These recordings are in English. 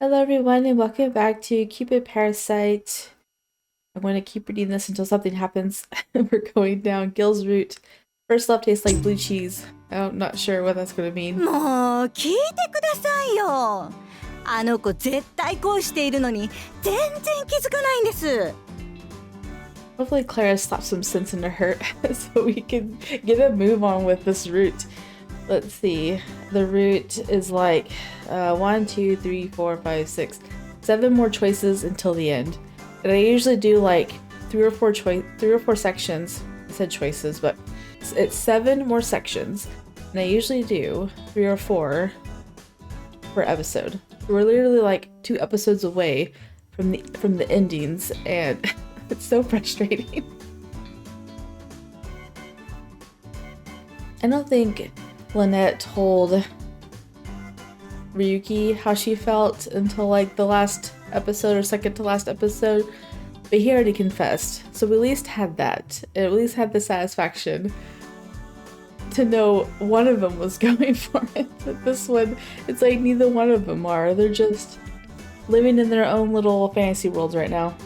Hello everyone and welcome back to Cupid Parasite. I'm going to keep reading this until something happens. We're going down Gill's route. First love tastes like blue cheese. I'm not sure what that's going to mean. もう聞いてくださいよ。あの子絶対恋しているのに全然気づかないんです。 Hopefully Clara slapped some sense into her so we can get a move on with this route. Let's see. The route is like 1, 2, 3, 4, 5, 6, 7 more choices until the end. And I usually do like three or four sections. I said choices, but it's 7 more sections. And I usually do 3 or 4 per episode. We're literally like 2 episodes away from the endings, and it's so frustrating. I don't think Lynette told Ryuki how she felt until like the last episode or second to last episode, but he already confessed, so we at least had that. It at least had the satisfaction to know one of them was going for it. But this one, it's like neither one of them are. They're just living in their own little fantasy worlds right now.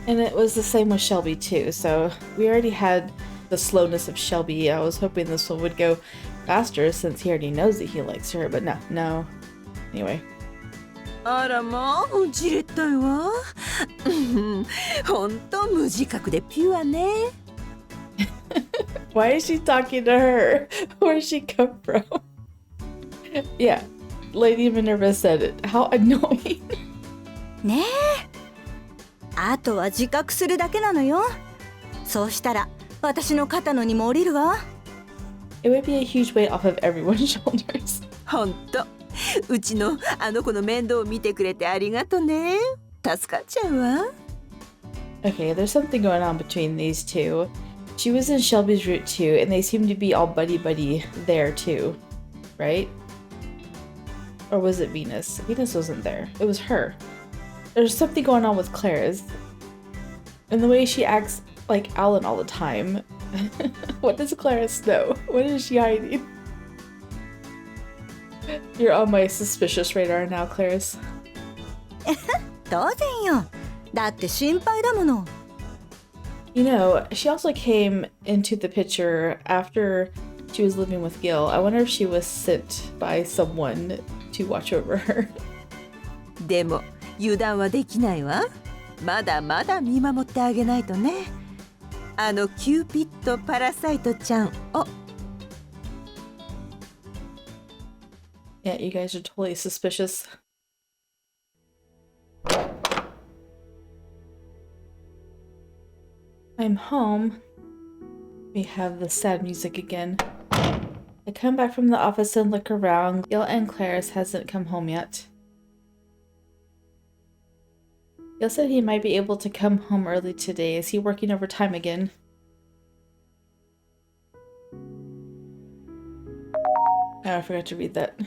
And it was the same with Shelby too, so we already had the slowness of Shelby. I was hoping this one would go faster since he already knows that he likes her, but no. Anyway. あらまあ、じれったいわ。ほんと無自覚でピュアね。Why is she talking to her? Where'd she come from? Yeah, Lady Minerva said it. How annoying. ねえ。あとは自覚するだけなのよ。そうしたら私の肩の荷も下りるわ。It would be a huge weight off of everyone's shoulders. ほんと。うちのあの子の面倒を見てくれてありがとね。助かっちゃうわ。Okay, there's something going on between these two. She was in Shelby's route too, and they seem to be all buddy-buddy there too, right? Or was it Venus? Venus wasn't there. It was her. There's something going on with Clara's. And the way she acts like Alan all the time. What does Clara's know? What is she hiding? You're on my suspicious radar now, Clarice. 当然よ。だって心配だもの。You know, she also came into the picture after she was living with Gill. I wonder if she was sent by someone to watch over her. でも油断はできないわ。まだまだ見守ってあげないとね。あのキューピッドパラサイトちゃんを。Yeah, you guys are totally suspicious. I'm home. We have the sad music again. I come back from the office and look around. Gill and Clarice hasn't come home yet. Gill said he might be able to come home early today. Is he working overtime again? Oh, I forgot to read that.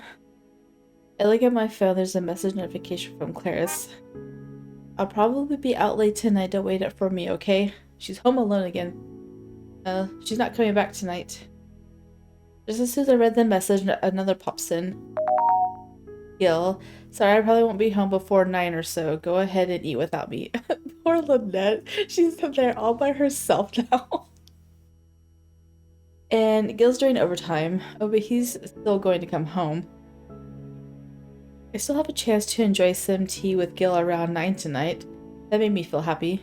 I look at my phone. There's a message notification from Clarice. I'll probably be out late tonight. Don't wait up for me, okay? She's home alone again. She's not coming back tonight. Just as soon as I read the message, another pops in. Gill, sorry I probably won't be home before 9 or so. Go ahead and eat without me. Poor Lynette. She's there all by herself now. And Gil's doing overtime. Oh, but he's still going to come home. I still have a chance to enjoy some tea with Gill around 9 tonight. That made me feel happy.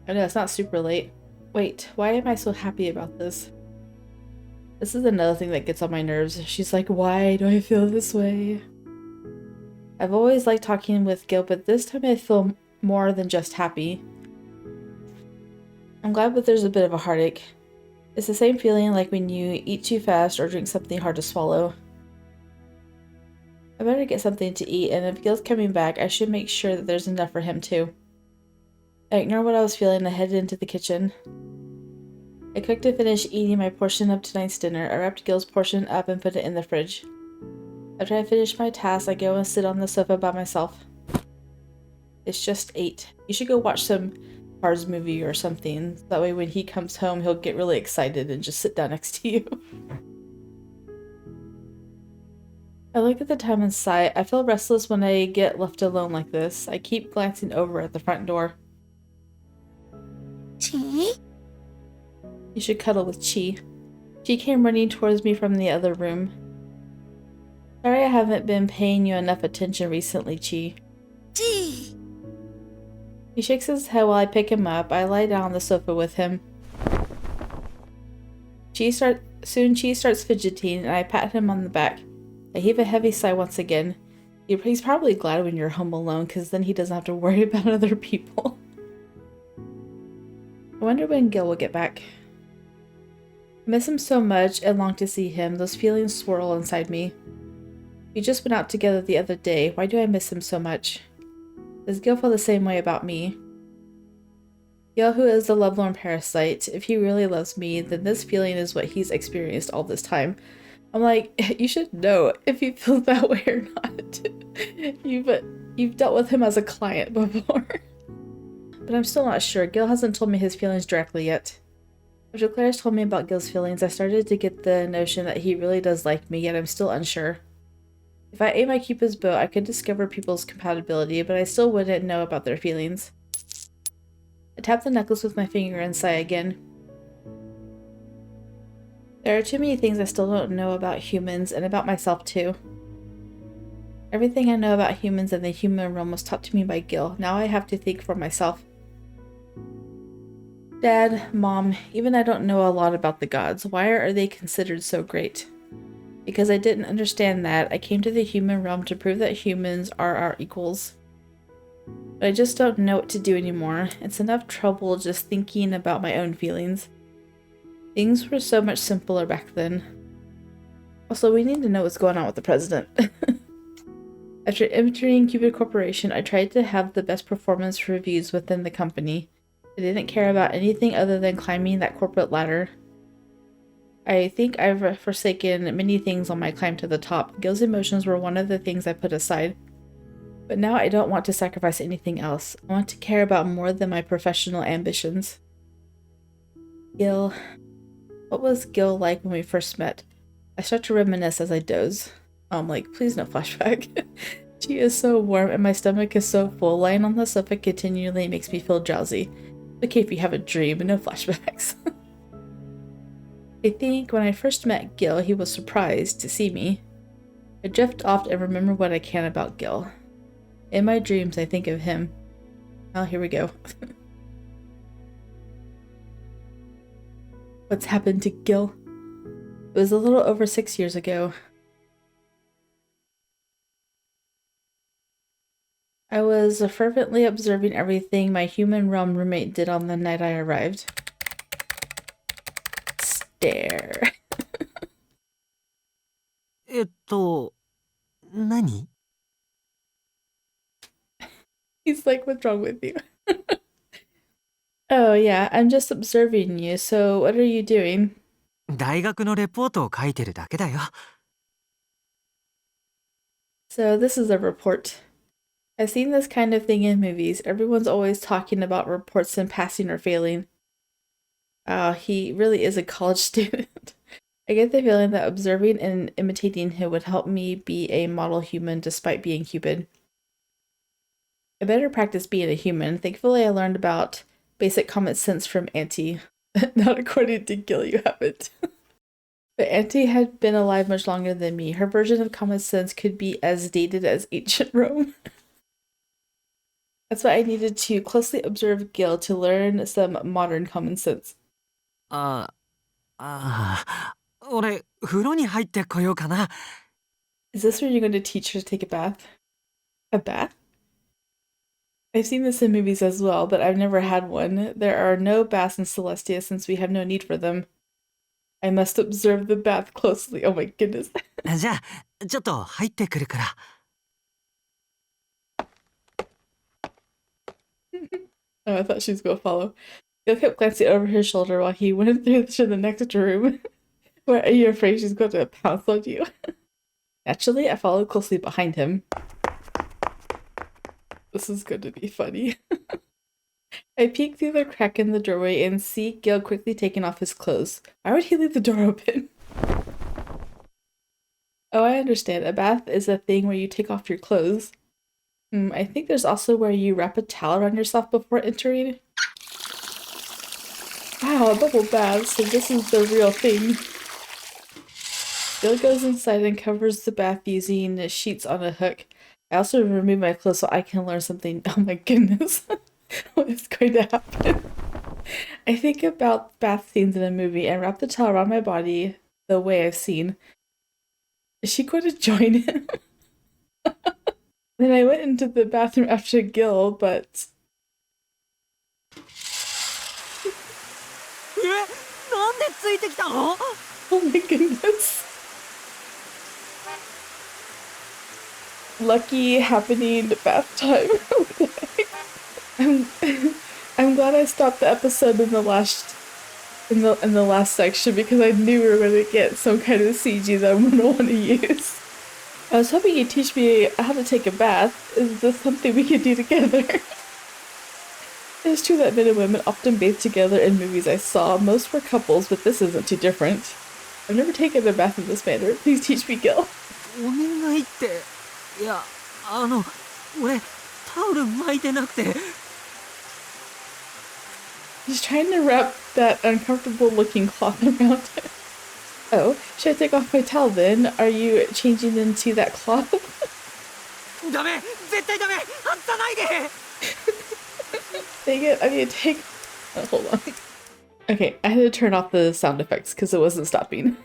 I know, it's not super late. Wait, why am I so happy about this? This is another thing that gets on my nerves. She's like, why do I feel this way? I've always liked talking with Gill, but this time I feel more than just happy. I'm glad that there's a bit of a heartache. It's the same feeling like when you eat too fast or drink something hard to swallow. I better get something to eat, and if Gil's coming back, I should make sure that there's enough for him too. I ignored what I was feeling and I headed into the kitchen. I cooked and finished eating my portion of tonight's dinner. I wrapped Gil's portion up and put it in the fridge. After I finish my task, I go and sit on the sofa by myself. It's just 8. You should go watch some Cars movie or something. That way when he comes home, he'll get really excited and just sit down next to you. I look at the time and sigh. I feel restless when I get left alone like this. I keep glancing over at the front door. Chi? You should cuddle with Chi. She came running towards me from the other room. Sorry I haven't been paying you enough attention recently, Chi. Chi! He shakes his head while I pick him up. I lie down on the sofa with him. Soon Chi starts fidgeting, and I pat him on the back. I heave a heavy sigh once again. He's probably glad when you're home alone, because then he doesn't have to worry about other people. I wonder when Gill will get back. I miss him so much and long to see him. Those feelings swirl inside me. We just went out together the other day. Why do I miss him so much? Does Gill feel the same way about me? Gill, who is the lovelorn parasite, if he really loves me, then this feeling is what he's experienced all this time. I'm like, you should know if you feel that way or not. You've dealt with him as a client before. But I'm still not sure. Gill hasn't told me his feelings directly yet. After Claire's told me about Gill's feelings, I started to get the notion that he really does like me, yet I'm still unsure. If I ate my Cupid's bow, I could discover people's compatibility, but I still wouldn't know about their feelings. I tap the necklace with my finger and sigh again. There are too many things I still don't know about humans, and about myself too. Everything I know about humans and the human realm was taught to me by Gill. Now I have to think for myself. Dad, Mom, even I don't know a lot about the gods. Why are they considered so great? Because I didn't understand that, I came to the human realm to prove that humans are our equals. But I just don't know what to do anymore. It's enough trouble just thinking about my own feelings. Things were so much simpler back then. Also, we need to know what's going on with the president. After entering Cupid Corporation, I tried to have the best performance reviews within the company. I didn't care about anything other than climbing that corporate ladder. I think I've forsaken many things on my climb to the top. Gill's emotions were one of the things I put aside. But now I don't want to sacrifice anything else. I want to care about more than my professional ambitions. Gill. What was Gill like when we first met? I start to reminisce as I doze. I'm like, please no flashback. She is so warm and my stomach is so full. Lying on the sofa continually makes me feel drowsy. Okay if you have a dream, but no flashbacks. I think when I first met Gill, he was surprised to see me. I drift off and remember what I can about Gill. In my dreams, I think of him. Oh, here we go. What's happened to Gill? It was a little over 6 years ago. I was fervently observing everything my human realm roommate did on the night I arrived. Stare. 何? He's like, what's wrong with you? Oh yeah, I'm just observing you, so what are you doing? 大学のレポートを書いてるだけだよ。So this is a report. I've seen this kind of thing in movies. Everyone's always talking about reports and passing or failing. He really is a college student. I get the feeling that observing and imitating him would help me be a model human despite being Cupid. I better practice being a human. Thankfully, I learned about basic common sense from Auntie. Not according to Gill, you haven't. But Auntie had been alive much longer than me. Her version of common sense could be as dated as ancient Rome. That's why I needed to closely observe Gill to learn some modern common sense. 俺、風呂に入ってこようかな。Is this where you're going to teach her to take a bath? A bath? I've seen this in movies as well, but I've never had one. There are no baths in Celestia since we have no need for them. I must observe the bath closely. Oh my goodness. じゃあ、ちょっと入ってくるから。Oh, I thought she was going to follow. Gill kept glancing over his shoulder while he went through to the next room. Where are you afraid she's going to pounce on you? Naturally, I followed closely behind him. This is going to be funny. I peek through the crack in the doorway and see Gill quickly taking off his clothes. Why would he leave the door open? Oh, I understand. A bath is a thing where you take off your clothes. I think there's also where you wrap a towel around yourself before entering. Wow, a bubble bath, so this is the real thing. Bill goes inside and covers the bath using sheets on a hook. I also remove my clothes so I can learn something. Oh my goodness. What is going to happen? I think about bath scenes in a movie and wrap the towel around my body the way I've seen. Is she going to join him? Then I went into the bathroom after Gill, but なんでついてきたの？ oh my goodness. Lucky happening bath time. I'm, I'm glad I stopped the episode in the last section because I knew we were going to get some kind of CG that I'm going to want to use. I was hoping you'd teach me how to take a bath. Is this something we could do together? It's true that men and women often bathe together in movies I saw. Most were couples, but this isn't too different. I've never taken a bath in this manner. Please teach me, Gill. お願いって、いや、俺タオル巻いてなくて。He's trying to wrap that uncomfortable looking cloth around it. Oh, should I take off my towel then? Are you changing into that cloth? ダメ、絶対ダメ、外さないで。Dang it, I need to take... Oh, hold on. Okay, I had to turn off the sound effects because it wasn't stopping.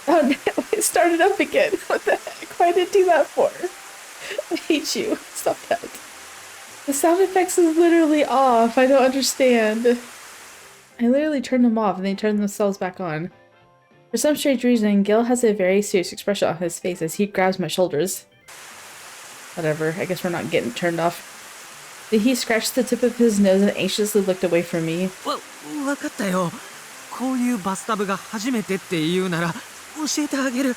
Oh no, it started up again. What the heck? Why did it do that for? I hate you. Stop that. The sound effects is literally off. I don't understand. I literally turned them off and they turned themselves back on. For some strange reason, Gil has a very serious expression on his face as he grabs my shoulders. Whatever, I guess we're not getting turned off. Then he scratched the tip of his nose and anxiously looked away from me. わかったよ。こういうバスタブが初めてって言うなら教えてあげる。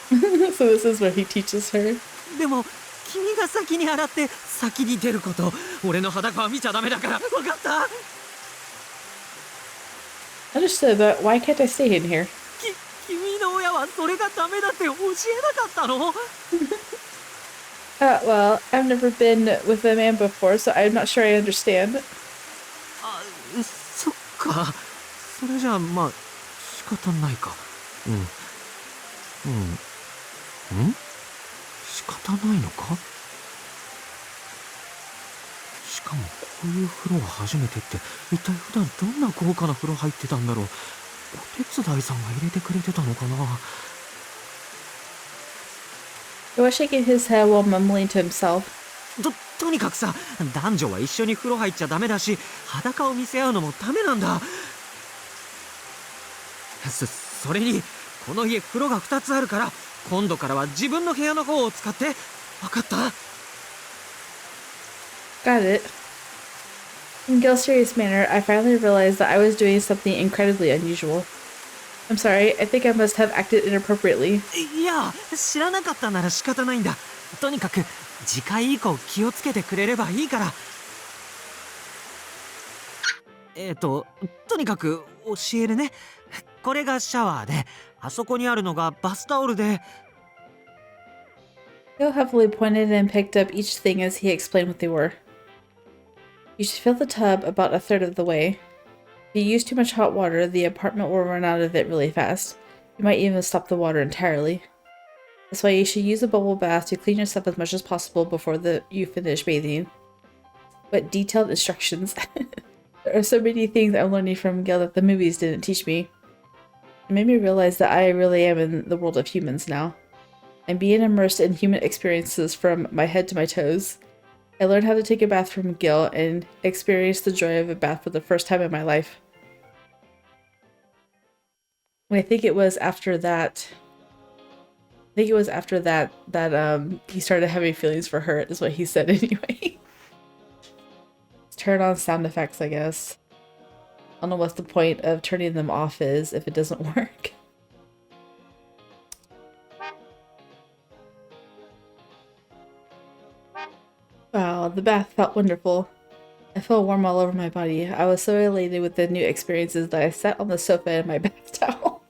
So this is where he teaches her. でも君が先に洗って先に出ること。俺の裸は見ちゃダメだから。わかった？ Understood, but why can't I stay in here? 君の親はそれがダメだって教えなかったの？ Well, I've never been with a man before, so I'm not sure I understand. あ、そっか。それじゃあまあ仕方ないか。仕方ないのか？しかもこういう風呂は初めてって一体普段どんな豪華な風呂入ってたんだろう。お手伝いさんが入れてくれてたのかな。 He was shaking his head while mumbling to himself. とにかくさ、男女は一緒に風呂入っちゃダメだし、裸を見せ合うのもダメなんだ。それにこの家風呂が2つあるから、今度からは自分の部屋の方を使って。わかった？ Got it. In Gil's serious manner, I finally realized that I was doing something incredibly unusual. I'm sorry, I think I must have acted inappropriately. いや、知らなかったなら仕方ないんだ。とにかく次回以降気をつけてくれればいいから。とにかく教えるね。これがシャワーで、あそこにあるのがバスタオルで。Gil heavily pointed and picked up each thing as he explained what they were. You should fill the tub about a third of the way. If you use too much hot water, the apartment will run out of it really fast. You might even stop the water entirely. That's why you should use a bubble bath to clean yourself as much as possible before you finish bathing. What detailed instructions. There are so many things I'm learning from Gil that the movies didn't teach me. It made me realize that I really am in the world of humans now. I'm being immersed in human experiences from my head to my toes. I learned how to take a bath from Gil and experienced the joy of a bath for the first time in my life. And I think it was after that that he started having feelings for her, is what he said anyway. Let's turn on sound effects, I guess. I don't know what the point of turning them off is if it doesn't work. Wow, the bath felt wonderful. I felt warm all over my body. I was so elated with the new experiences that I sat on the sofa in my bath towel.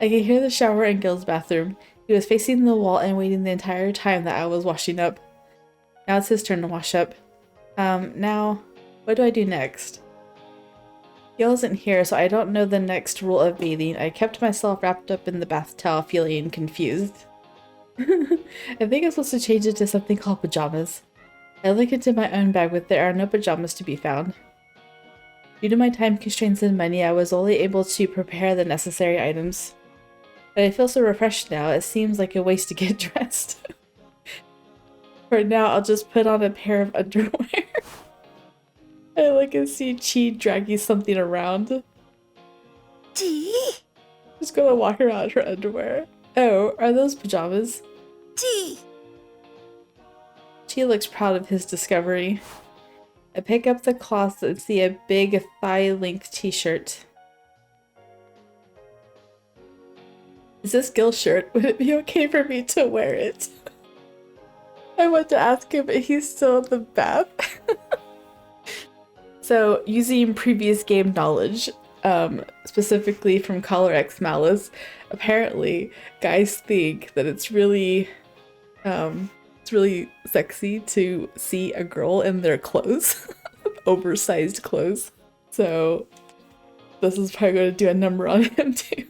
I could hear the shower in Gil's bathroom. He was facing the wall and waiting the entire time that I was washing up. Now it's his turn to wash up. Now, what do I do next? Gil isn't here, so I don't know the next rule of bathing. I kept myself wrapped up in the bath towel, feeling confused. I think I'm supposed to change it to something called pajamas. I look into my own bag, but there are no pajamas to be found. Due to my time constraints and money, I was only able to prepare the necessary items. But I feel so refreshed now, it seems like a waste to get dressed. For now, I'll just put on a pair of underwear. I look and see Chi dragging something around. Chi? Just gonna walk around in her underwear. Oh, are those pajamas? Chi! Chi looks proud of his discovery. I pick up the cloth and see a big thigh-length t-shirt. Is this Gil's shirt? Would it be okay for me to wear it? I want to ask him, but he's still in the bath. So, using previous game knowledge, specifically from Caller X Malice, apparently guys think that it's really sexy to see a girl in their clothes, oversized clothes. So this is probably going to do a number on him too.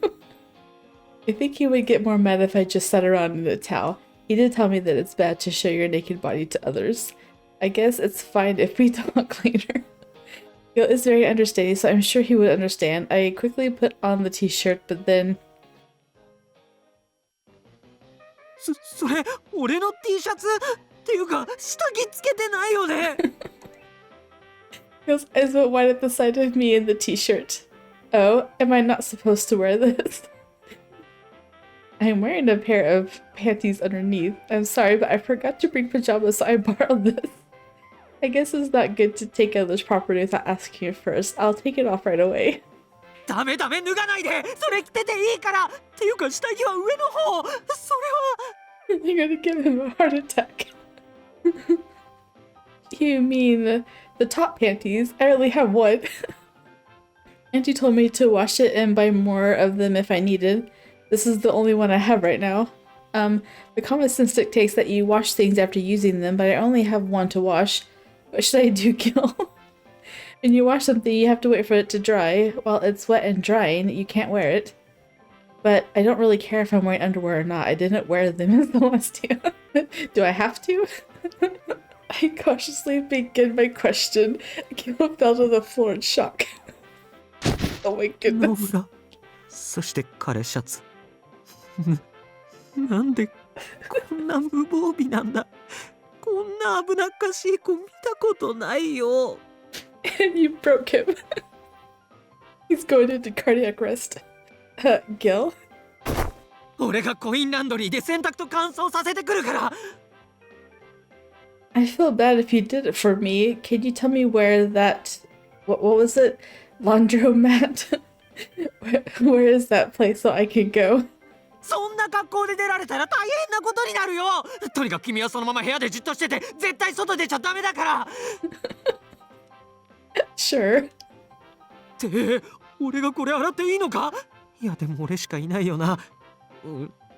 I think he would get more mad if I just sat around in a towel. He did tell me that it's bad to show your naked body to others. I guess it's fine if we talk later. Gil is very understanding, so I'm sure he would understand. I quickly put on the t-shirt, but then... それ俺の T シャツっていうか下着つけてないよね。Gil's eyes went wide at the sight of me in the t-shirt. Oh, am I not supposed to wear this? I'm wearing a pair of panties underneath. I'm sorry, but I forgot to bring pajamas, so I borrowed this. I guess it's not good to take others' property without asking you first. I'll take it off right away. ダメ脱がないでそれ着てていいからっていうか下着は上の方それは You're gonna give him a heart attack. You mean the top panties? I only have one. Auntie told me to wash it and buy more of them if I needed. This is the only one I have right now. The common sense dictates that you wash things after using them, but I only have one to wash. What should I do, Gil? When you wash something, you have to wait for it to dry. While it's wet and drying, you can't wear it. But I don't really care if I'm wearing underwear or not. I didn't wear them in the last two. Do I have to? I cautiously begin my question. Gil fell to the floor in shock. Oh my ロ goodness. ーラそして彼シャツなんでこんな無防備なんだこんな危なっかしい子見たことないよ And you broke him. He's going into cardiac arrest. Gil? 俺がコインランドリーで洗濯と乾燥させてくるから I feel bad if you did it for me. Can you tell me where that... What was it? Laundromat? where is that place so I can go? そんな格好で出られたら大変なことになるよとにかく君はそのまま部屋でじっとしてて絶対外出ちゃダメだから Sure. って俺がこれ洗っていいのかいやでも俺しかいないよな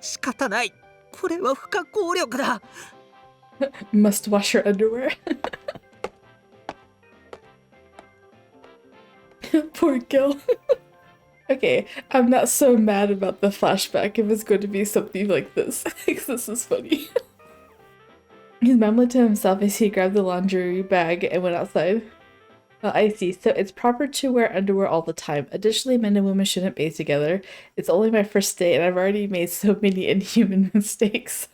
仕方ないこれは不可抗力だ Must wash your underwear. Poor Gil. Okay, I'm not so mad about the flashback if it's going to be something like this. I think this is funny. He's mumbling to himself as he grabbed the laundry bag and went outside. Oh, I see. So it's proper to wear underwear all the time. Additionally, men and women shouldn't bathe together. It's only my first day and I've already made so many inhuman mistakes.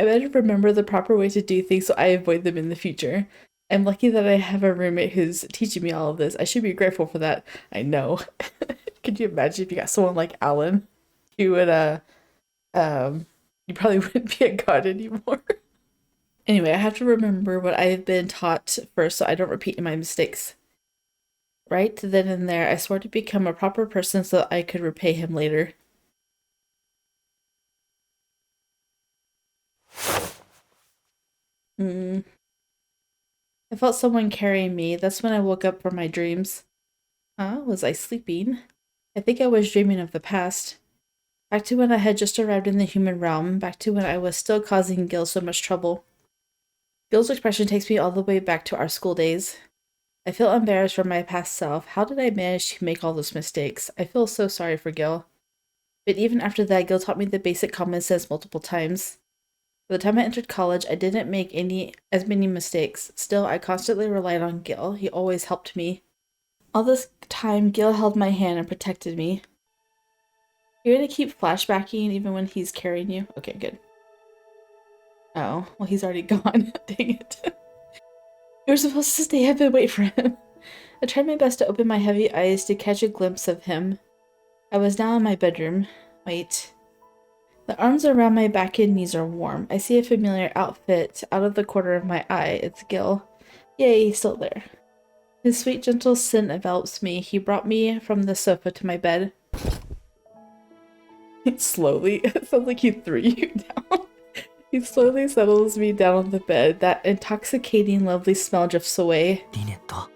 I better remember the proper way to do things so I avoid them in the future. I'm lucky that I have a roommate who's teaching me all of this. I should be grateful for that. I know. Could you imagine if you got someone like Alan? You would, you probably wouldn't be a god anymore. Anyway, I have to remember what I've been taught first so I don't repeat my mistakes. Right then and there, I swore to become a proper person so I could repay him later. I felt someone carrying me. That's when I woke up from my dreams. Huh? Was I sleeping? I think I was dreaming of the past. Back to when I had just arrived in the human realm, back to when I was still causing Gill so much trouble. Gill's expression takes me all the way back to our school days. I feel embarrassed for my past self. How did I manage to make all those mistakes? I feel so sorry for Gill. But even after that, Gill taught me the basic common sense multiple times. By the time I entered college, I didn't make as many mistakes. Still, I constantly relied on Gill. He always helped me. All this time, Gill held my hand and protected me. You're gonna keep flashbacking even when he's carrying you? Okay, good. Oh, well, he's already gone. Dang it. You were supposed to stay up and wait for him. I tried my best to open my heavy eyes to catch a glimpse of him. I was now in my bedroom. Wait. The arms around my back and knees are warm. I see a familiar outfit out of the corner of my eye. It's Gill. Yay, he's still there. His sweet, gentle scent envelops me. He brought me from the sofa to my bed. Slowly. It sounds like he threw you down. He slowly settles me down on the bed. That intoxicating, lovely smell drifts away. Lynette.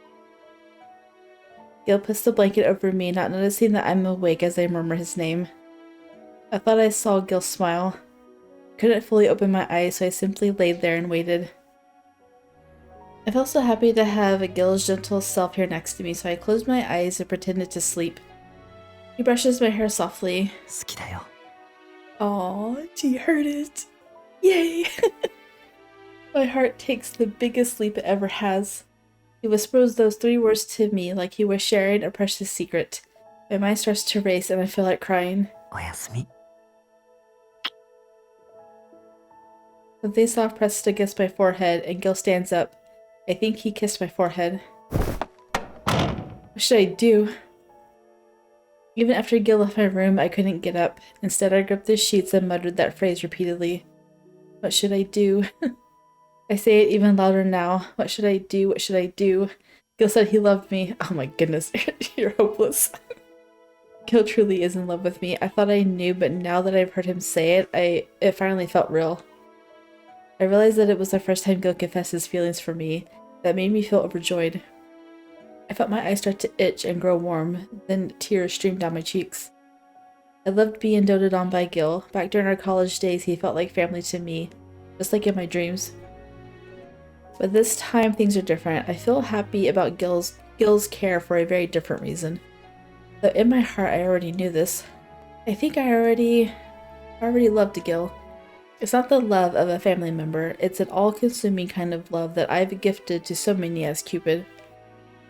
Gill puts the blanket over me, not noticing that I'm awake as I murmur his name. I thought I saw Gill smile. I couldn't fully open my eyes, so I simply laid there and waited. I felt so happy to have Gill's gentle self here next to me, so I closed my eyes and pretended to sleep. He brushes my hair softly. 好きだよ。 Aw, she heard it. Yay! My heart takes the biggest leap it ever has. He whispers those 3 words to me like he was sharing a precious secret. My mind starts to race and I feel like crying. おやすみ。 The face off pressed against my forehead and Gill stands up. I think he kissed my forehead. What should I do? Even after Gill left my room, I couldn't get up. Instead, I gripped the sheets and muttered that phrase repeatedly. What should I do? I say it even louder now. What should I do? What should I do? Gill said he loved me. Oh my goodness, you're hopeless. Gill truly is in love with me. I thought I knew, but now that I've heard him say it, it finally felt real. I realized that it was the first time Gill confessed his feelings for me. That made me feel overjoyed. I felt my eyes start to itch and grow warm, then tears streamed down my cheeks. I loved being doted on by Gill. Back during our college days, he felt like family to me, just like in my dreams. But this time, things are different. I feel happy about Gill's care for a very different reason. Though in my heart, I already knew this. I think I already loved Gill. It's not the love of a family member, it's an all-consuming kind of love that I've gifted to so many as Cupid.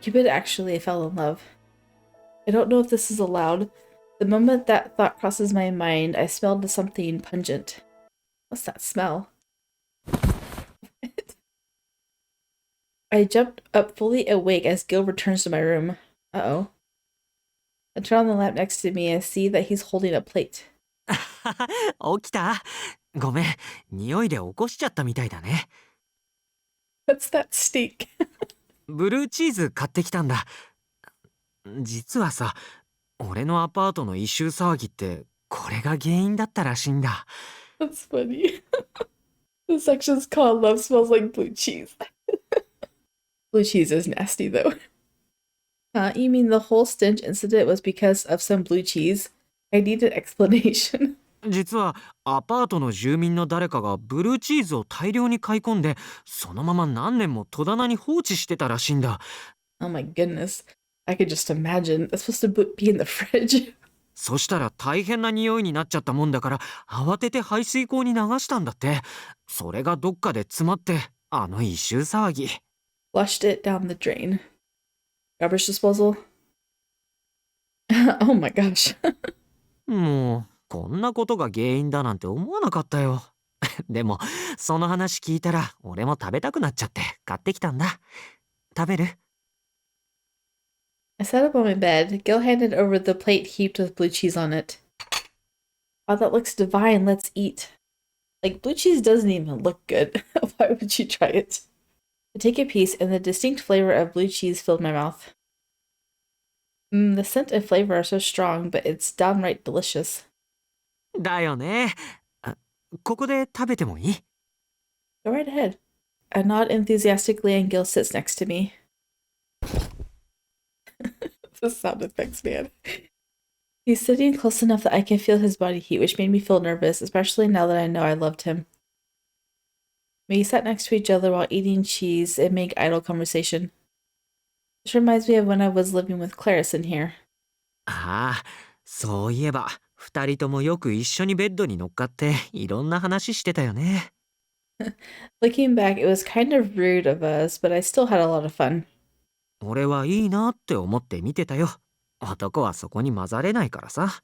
Cupid actually fell in love. I don't know if this is allowed. The moment that thought crosses my mind, I smelled something pungent. What's that smell? I jumped up fully awake as Gill returns to my room. Uh-oh. I turn on the lamp next to me and see that he's holding a plate. 起きた？ごめん、匂いで起こしちゃったみたいだね。What's that stink? ブルーチーズ買ってきたんだ。実はさ、俺のアパートの異臭騒ぎってこれが原因だったらしいんだ。That's funny. The section's called Love Smells Like Blue Cheese. Blue cheese is nasty though. You mean the whole stench incident was because of some blue cheese? I need an explanation. 実はアパートの住民の誰かがブルーチーズを大量に買い込んで、そのまま何年も戸棚に放置してたらしいんだ。Oh my goodness. I could just imagine. It's supposed to be in the fridge. そしたら大変な匂いになっちゃったもんだから、慌てて排水溝に流したんだって。それがどっかで詰まって、あの異臭騒ぎ。Flushed it down the drain. Garbage disposal? Oh my gosh. もうこんなことが原因だなんて思わなかったよ。でもその話聞いたら俺も食べたくなっちゃって買ってきたんだ。食べる？ I sat up on my bed. Gil handed over the plate heaped with blue cheese on it. Wow, that looks divine. Let's eat. Like, blue cheese doesn't even look good. Why would you try it? I take a piece, and the distinct flavor of blue cheese filled my mouth. The scent and flavor are so strong, but it's downright delicious. だよね。ここで食べてもいい？ Go right ahead. I nod enthusiastically, and Gil sits next to me. The sound effects, man. He's sitting close enough that I can feel his body heat, which made me feel nervous, especially now that I know I loved him. We sat next to each other while eating cheese and make idle conversation. This reminds me of when I was living with Clarice in here. ああ、そういえば、二人ともよく一緒にベッドに乗っかっていろんな話してたよね。Looking back, it was kind of rude of us, but I still had a lot of fun. 俺はいいなって思って見てたよ。男はそこに混ざれないからさ。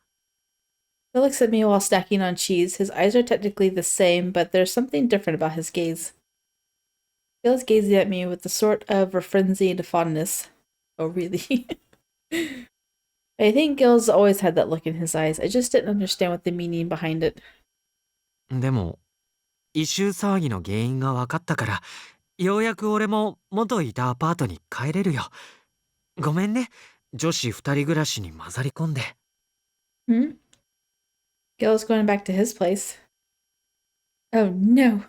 He looks at me while snacking on cheese. His eyes are technically the same, but there's something different about his gaze. Gil is gazing at me with a sort of a frenzied fondness. Oh, really? I think Gil's always had that look in his eyes. I just didn't understand what the meaning behind it. でも、異臭騒ぎの原因が分かったから、ようやく俺も元いたアパートに帰れるよ。ごめんね、女子二人暮らしに混ざり込んで。Hmm? Gil's going back to his place. Oh no.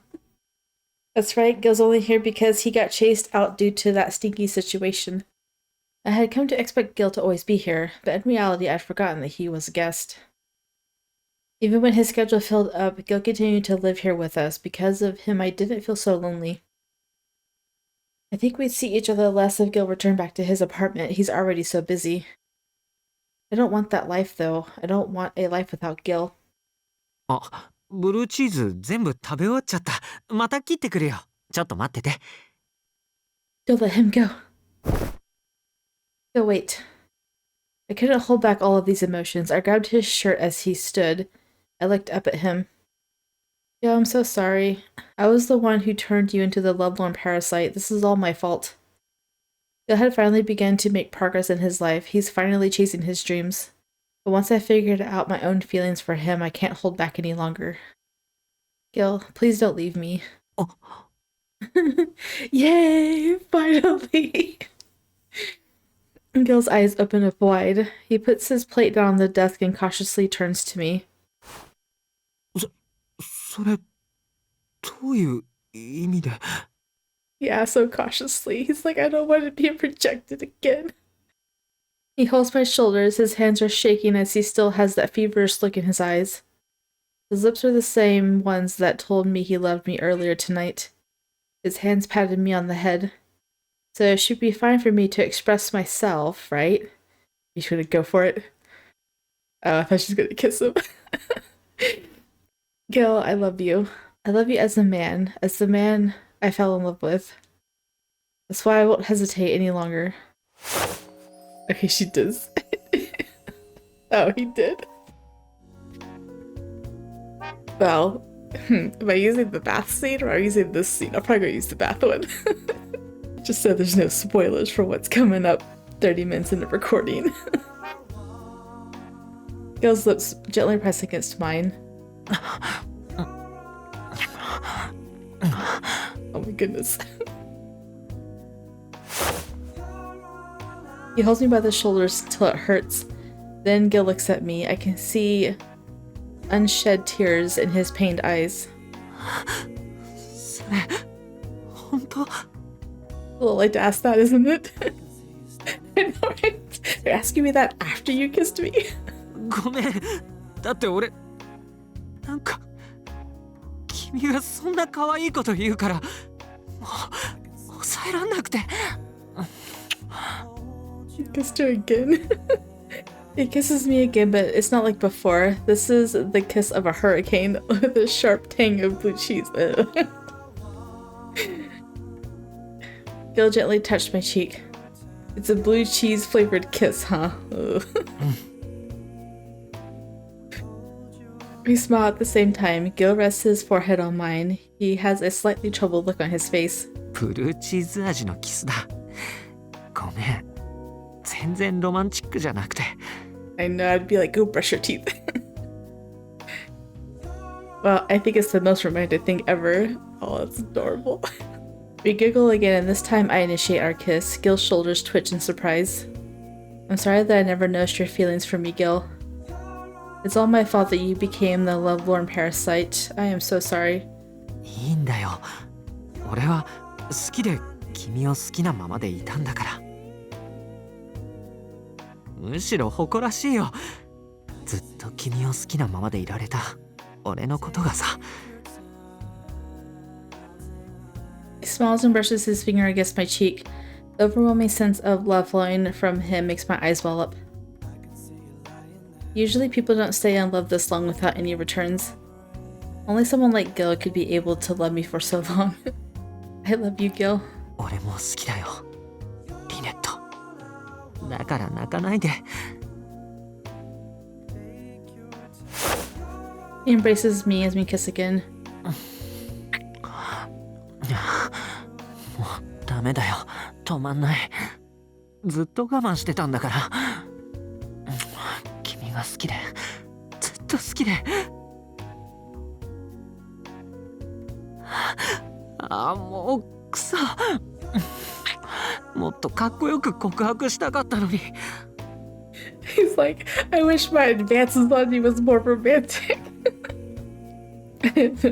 That's right, Gil's only here because he got chased out due to that stinky situation. I had come to expect Gil to always be here, but in reality I'd forgotten that he was a guest. Even when his schedule filled up, Gil continued to live here with us. Because of him, I didn't feel so lonely. I think we'd see each other less if Gil returned back to his apartment. He's already so busy. I don't want that life, though. I don't want a life without Gil. あ、ブルーチーズ全部食べ終わっちゃった。また切ってくるよ。ちょっと待ってて。Don't let him go. Go, wait. I couldn't hold back all of these emotions. I grabbed his shirt as he stood. I looked up at him. Yo, I'm so sorry. I was the one who turned you into the lovelorn parasite. This is all my fault. Gil had finally begun to make progress in his life. He's finally chasing his dreams. But once I figured out my own feelings for him, I can't hold back any longer. Gil, please don't leave me. Oh. Yay! Finally! Gil's eyes open up wide. He puts his plate down on the desk and cautiously turns to me. それ、どういう意味で? Yeah, so cautiously. He's like, I don't want to be rejected again. He holds my shoulders. His hands are shaking as he still has that feverish look in his eyes. His lips are the same ones that told me he loved me earlier tonight. His hands patted me on the head. So it should be fine for me to express myself, right? You should go for it. Oh, I thought she was gonna kiss him. Gil, I love you. I love you as the man I fell in love with. That's why I won't hesitate any longer. Okay, she does. Oh, he did. Well, am I using the bath scene or am I using this scene? I'll probably go use the bath one. Just so there's no spoilers for what's coming up 30 minutes into recording. Gil's lips gently press against mine. Oh my goodness. He holds me by the shoulders till it hurts. Then Gil looks at me. I can see unshed tears in his pained eyes. それ、本当? A little late to ask that, isn't it? I know, right? You're asking me that after you kissed me? ごめん。だって俺、なんか、君がそんな可愛いこと言うから、もう、抑えらんなくて。He kissed her again. He kisses me again, but it's not like before. This is the kiss of a hurricane with a sharp tang of blue cheese. Gil gently touched my cheek. It's a blue cheese flavored kiss, huh? We smile at the same time. Gil rests his forehead on mine. He has a slightly troubled look on his face. ブルーチーズ味のキスだ。ごめん。全然ロマンチックじゃなくて。I know, I'd be like, go brush your teeth. Well, I think it's the most romantic thing ever. Oh, it's adorable. We giggle again, and this time I initiate our kiss. Gil's shoulders twitch in surprise. I'm sorry that I never noticed your feelings for me, Gil. It's all my fault that you became the lovelorn parasite. I am so sorry. いいんだよ。俺は好きで君を好きなままでいたんだから。むしろ誇らしいよ。ずっと君を好きなままでいられた俺のことがさ。 He smiles and brushes his finger against my cheek. The overwhelming sense of love flowing from him makes my eyes well up. Usually people don't stay in love this long without any returns. Only someone like Gill could be able to love me for so long. I love you, Gill. 俺も好きだよリネット。だから泣かないで。 He embraces me as we kiss again. もうダメだよ止まんない。ずっと我慢してたんだから。君が好きでずっと好きで。もうくそ。もっとかっこよく告白したかったのに。 He's like, I wish my advances on you was more romantic.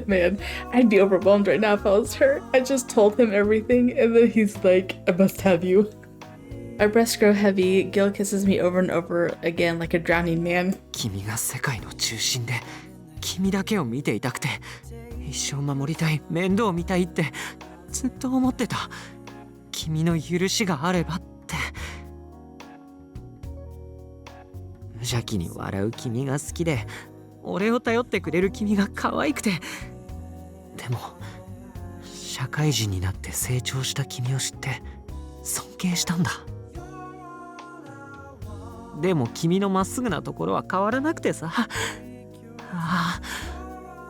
Man, I'd be overwhelmed right now if I was her. I just told him everything, and then he's like, I must have you. Our breaths grow heavy. Gill kisses me over and over again like a drowning man. 君が世界の中心で君だけを見ていたくて一生守りたい面倒見たいってずっと思ってた。君の許しがあればって。無邪気に笑う君が好きで俺を頼ってくれる君が可愛くて。でも社会人になって成長した君を知って尊敬したんだ。でも君のまっすぐなところは変わらなくてさ。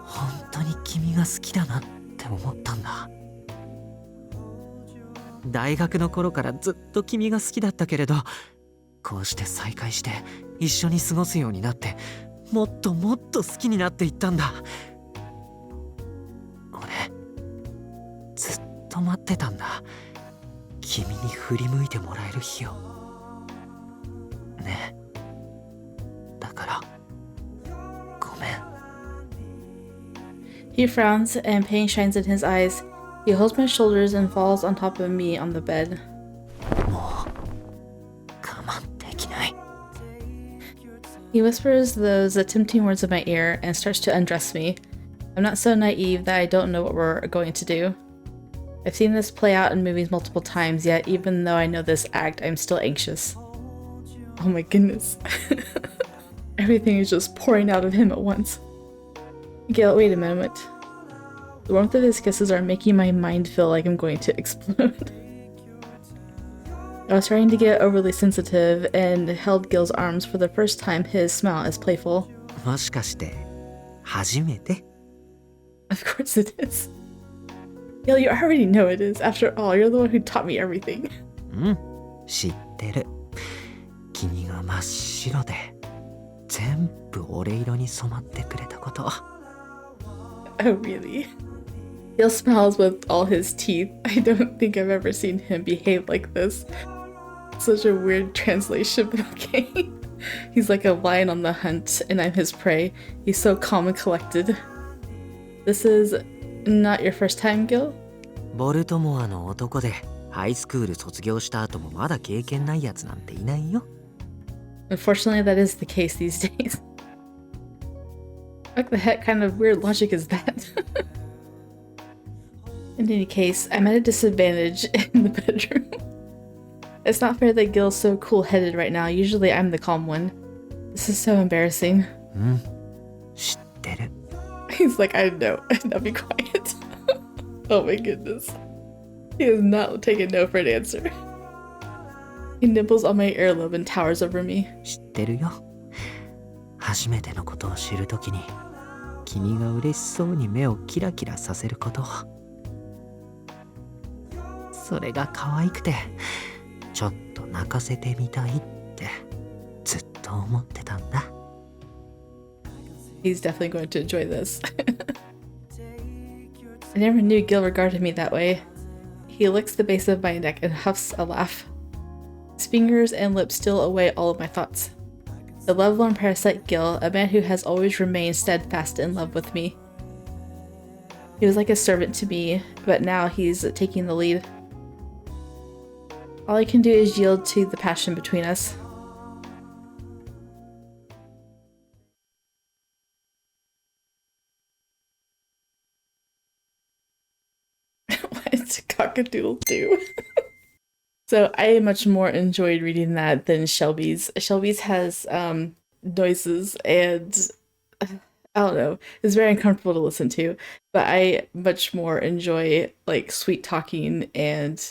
本当に君が好きだなって思ったんだ。大学の頃からずっと君が好きだったけれど、こうして再会して一緒に過ごすようになってもっともっと好きになっていったんだ。俺ずっと待ってたんだ。君に振り向いてもらえる日をね。だからごめん。 He frowns and pain shines in his eyes. He holds my shoulders and falls on top of me on the bed. もう我慢できない。 He whispers those tempting words in my ear and starts to undress me. I'm not so naive that I don't know what we're going to do. I've seen this play out in movies multiple times, yet even though I know this act, I'm still anxious. Oh my goodness. Everything is just pouring out of him at once. Gill, wait a moment. The warmth of his kisses are making my mind feel like I'm going to explode. I was starting to get overly sensitive and held Gill's arms for the first time. His smile is playful. もしかして初めて？ Of course it is. Gill, you already know it is. After all, you're the one who taught me everything. 知ってる。君が真っ白で全部俺色に染まってくれたこと。 Oh, really? Gill smiles with all his teeth. I don't think I've ever seen him behave like this. Such a weird translation, but okay. He's like a lion on the hunt, and I'm his prey. He's so calm and collected. This is not your first time, Gill? ボルトモアの男でハイスクール卒業した後もまだ経験ないやつなんていないよ。 Unfortunately, that is the case these days. What the heck kind of weird logic is that? In any case, I'm at a disadvantage in the bedroom. It's not fair that Gill's so cool-headed right now. Usually I'm the calm one. This is so embarrassing. 知ってる。 He's like, I know. Now be quiet. Oh my goodness. He is not taking no for an answer. He nibbles on my earlobe and towers over me. 知ってるよ。初めてのことを知るときに君が嬉しそうに目をキラキラさせること。それが可愛くてちょっと泣かせてみたいってずっと思ってたんだ。 He's definitely going to enjoy this. I never knew Gill regarded me that way. He licks the base of my neck and huffs a laugh. His fingers and lips steal away all of my thoughts. The lovelorn parasite Gill, a man who has always remained steadfast in love with me. He was like a servant to me, but now he's taking the lead. All I can do is yield to the passion between us. cock-a-doodle-doo. So I much more enjoyed reading that than Shelby's. Shelby's has noises and I don't know, it's very uncomfortable to listen to, but I much more enjoy like sweet talking and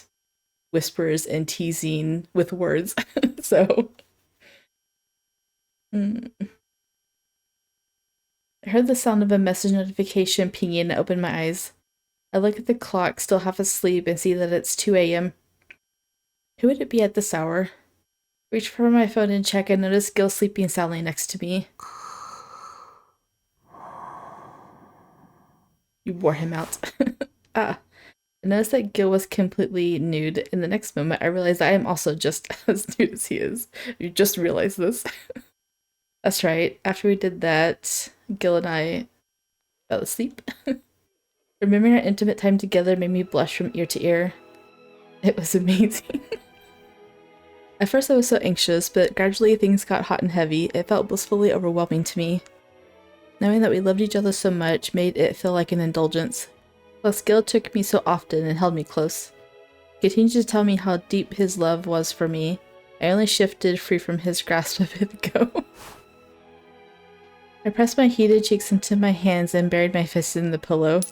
whispers and teasing with words. So I heard the sound of a message notification pinging and opened my eyes. I look at the clock, still half asleep, and see that it's 2 a.m. Who would it be at this hour? Reach for my phone and check and notice Gil sleeping soundly next to me. You wore him out. I noticed that Gil was completely nude. In the next moment, I realized I am also just as nude as he is. You just realized this. That's right. After we did that, Gil and I fell asleep. Remembering our intimate time together made me blush from ear to ear. It was amazing. At first I was so anxious, but gradually things got hot and heavy. It felt blissfully overwhelming to me. Knowing that we loved each other so much made it feel like an indulgence. Plus Gil took me so often and held me close. He continued to tell me how deep his love was for me. I only shifted free from his grasp a bit ago. I pressed my heated cheeks into my hands and buried my fists in the pillow.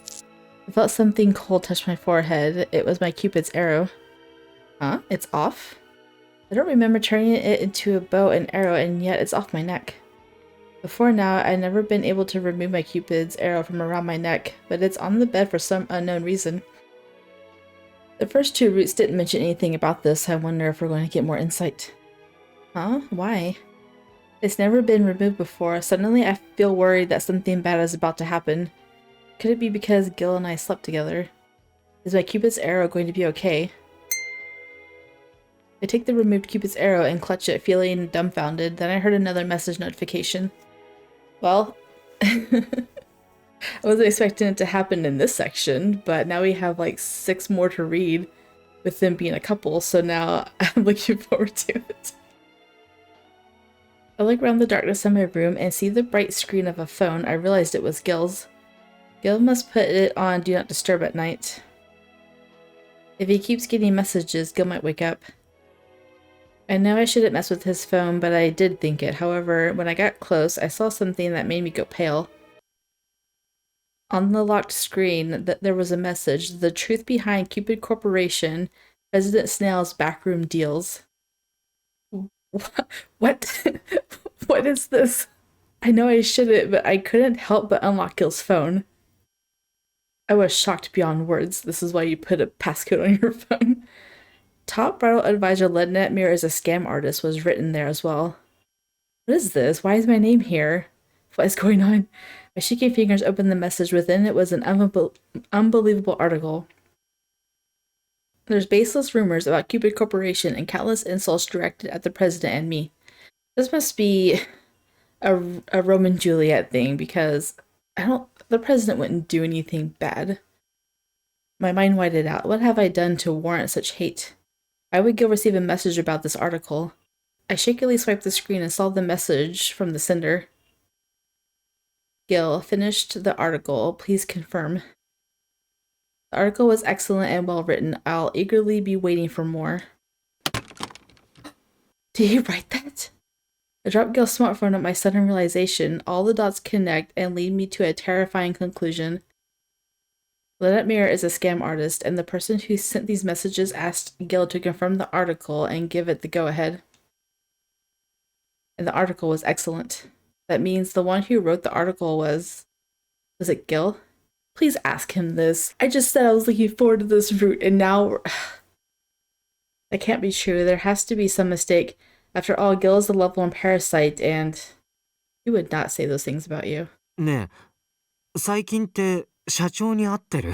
I felt something cold touch my forehead. It was my Cupid's arrow. Huh? It's off? I don't remember turning it into a bow and arrow, and yet it's off my neck. Before now, I'd never been able to remove my Cupid's arrow from around my neck, but it's on the bed for some unknown reason. The first two roots didn't mention anything about this. I wonder if we're going to get more insight. Huh? Why? It's never been removed before. Suddenly, I feel worried that something bad is about to happen. Could it be because Gil and I slept together? Is my Cupid's arrow going to be okay? I take the removed Cupid's arrow and clutch it, feeling dumbfounded. Then I heard another message notification. Well, I wasn't expecting it to happen in this section, but now we have like 6 more to read with them being a couple, so now I'm looking forward to it. I look around the darkness of my room and see the bright screen of a phone. I realized it was Gil's. Gil must put it on Do Not Disturb at night. If he keeps getting messages, Gil might wake up. I know I shouldn't mess with his phone, but I did think it. However, when I got close, I saw something that made me go pale. On the locked screen, there was a message. The truth behind Cupid Corporation, President Snail's backroom deals. What? What is this? I know I shouldn't, but I couldn't help but unlock Gil's phone. I was shocked beyond words. This is why you put a passcode on your phone. Top bridal advisor Lynette Mir is a scam artist was written there as well. What is this? Why is my name here? What is going on? My shaking fingers opened the message. Within it was an unbelievable article. There's baseless rumors about Cupid Corporation and countless insults directed at the president and me. This must be a Romeo and Juliet thing because the president wouldn't do anything bad. My mind widened out. What have I done to warrant such hate? Why would Gil receive a message about this article? I shakily swiped the screen and saw the message from the sender. Gil, finished the article. Please confirm. The article was excellent and well written. I'll eagerly be waiting for more. Did he write that? I dropped Gil's smartphone at my sudden realization. All the dots connect and lead me to a terrifying conclusion. Lynette Mir is a scam artist, and the person who sent these messages asked Gil to confirm the article and give it the go-ahead. And the article was excellent. That means the one who wrote the article was it Gil? Please ask him this. I just said I was looking forward to this route, and now that can't be true. There has to be some mistake. After all, Gil is the level on Parasite, and he would not say those things about you. ねえ、最近って社長に会ってる？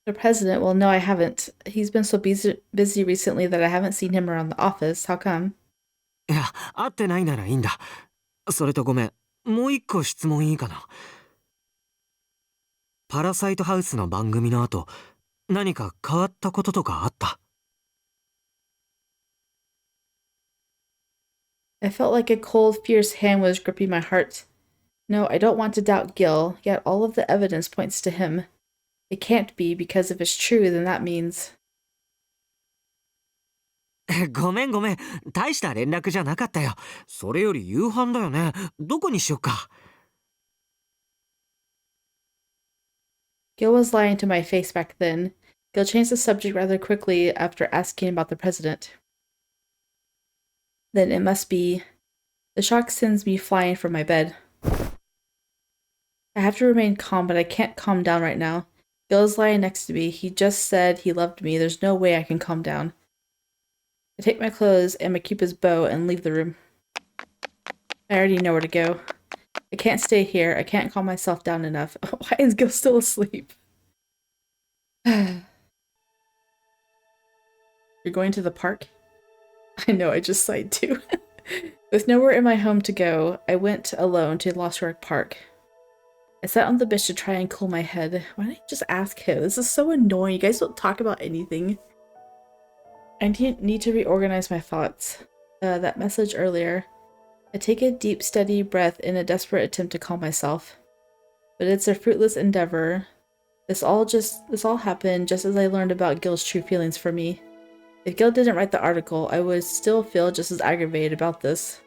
The president? Well, no, I haven't. He's been so busy recently that I haven't seen him around the office. How come? いや、会ってないならいいんだ。それとごめん、もう一個質問いいかな。パラサイトハウスの番組の後、何か変わったこととかあった？ I felt like a cold, fierce hand was gripping my heart. No, I don't want to doubt Gil, yet all of the evidence points to him. It can't be, because if it's true, then that means... ごめんごめん。大した連絡じゃなかったよ。それより夕飯だよね。どこにしよっか。Gill was lying to my face back then. Gill changed the subject rather quickly after asking about the president. Then it must be... The shock sends me flying from my bed. I have to remain calm, but I can't calm down right now. Gill is lying next to me. He just said he loved me. There's no way I can calm down. I take my clothes and my Cupid's bow and leave the room. I already know where to go. I can't stay here. I can't calm myself down enough. Why is Gill still asleep? You're going to the park? I know, I just sighed too. With nowhere in my home to go, I went alone to Lost York Park. I sat on the bench to try and cool my head. Why didn't I just ask him? This is so annoying. You guys don't talk about anything. I need to reorganize my thoughts. That message earlier. I take a deep, steady breath in a desperate attempt to calm myself. But it's a fruitless endeavor. This all happened just as I learned about Gil's true feelings for me. If Gill didn't write the article, I would still feel just as aggravated about this.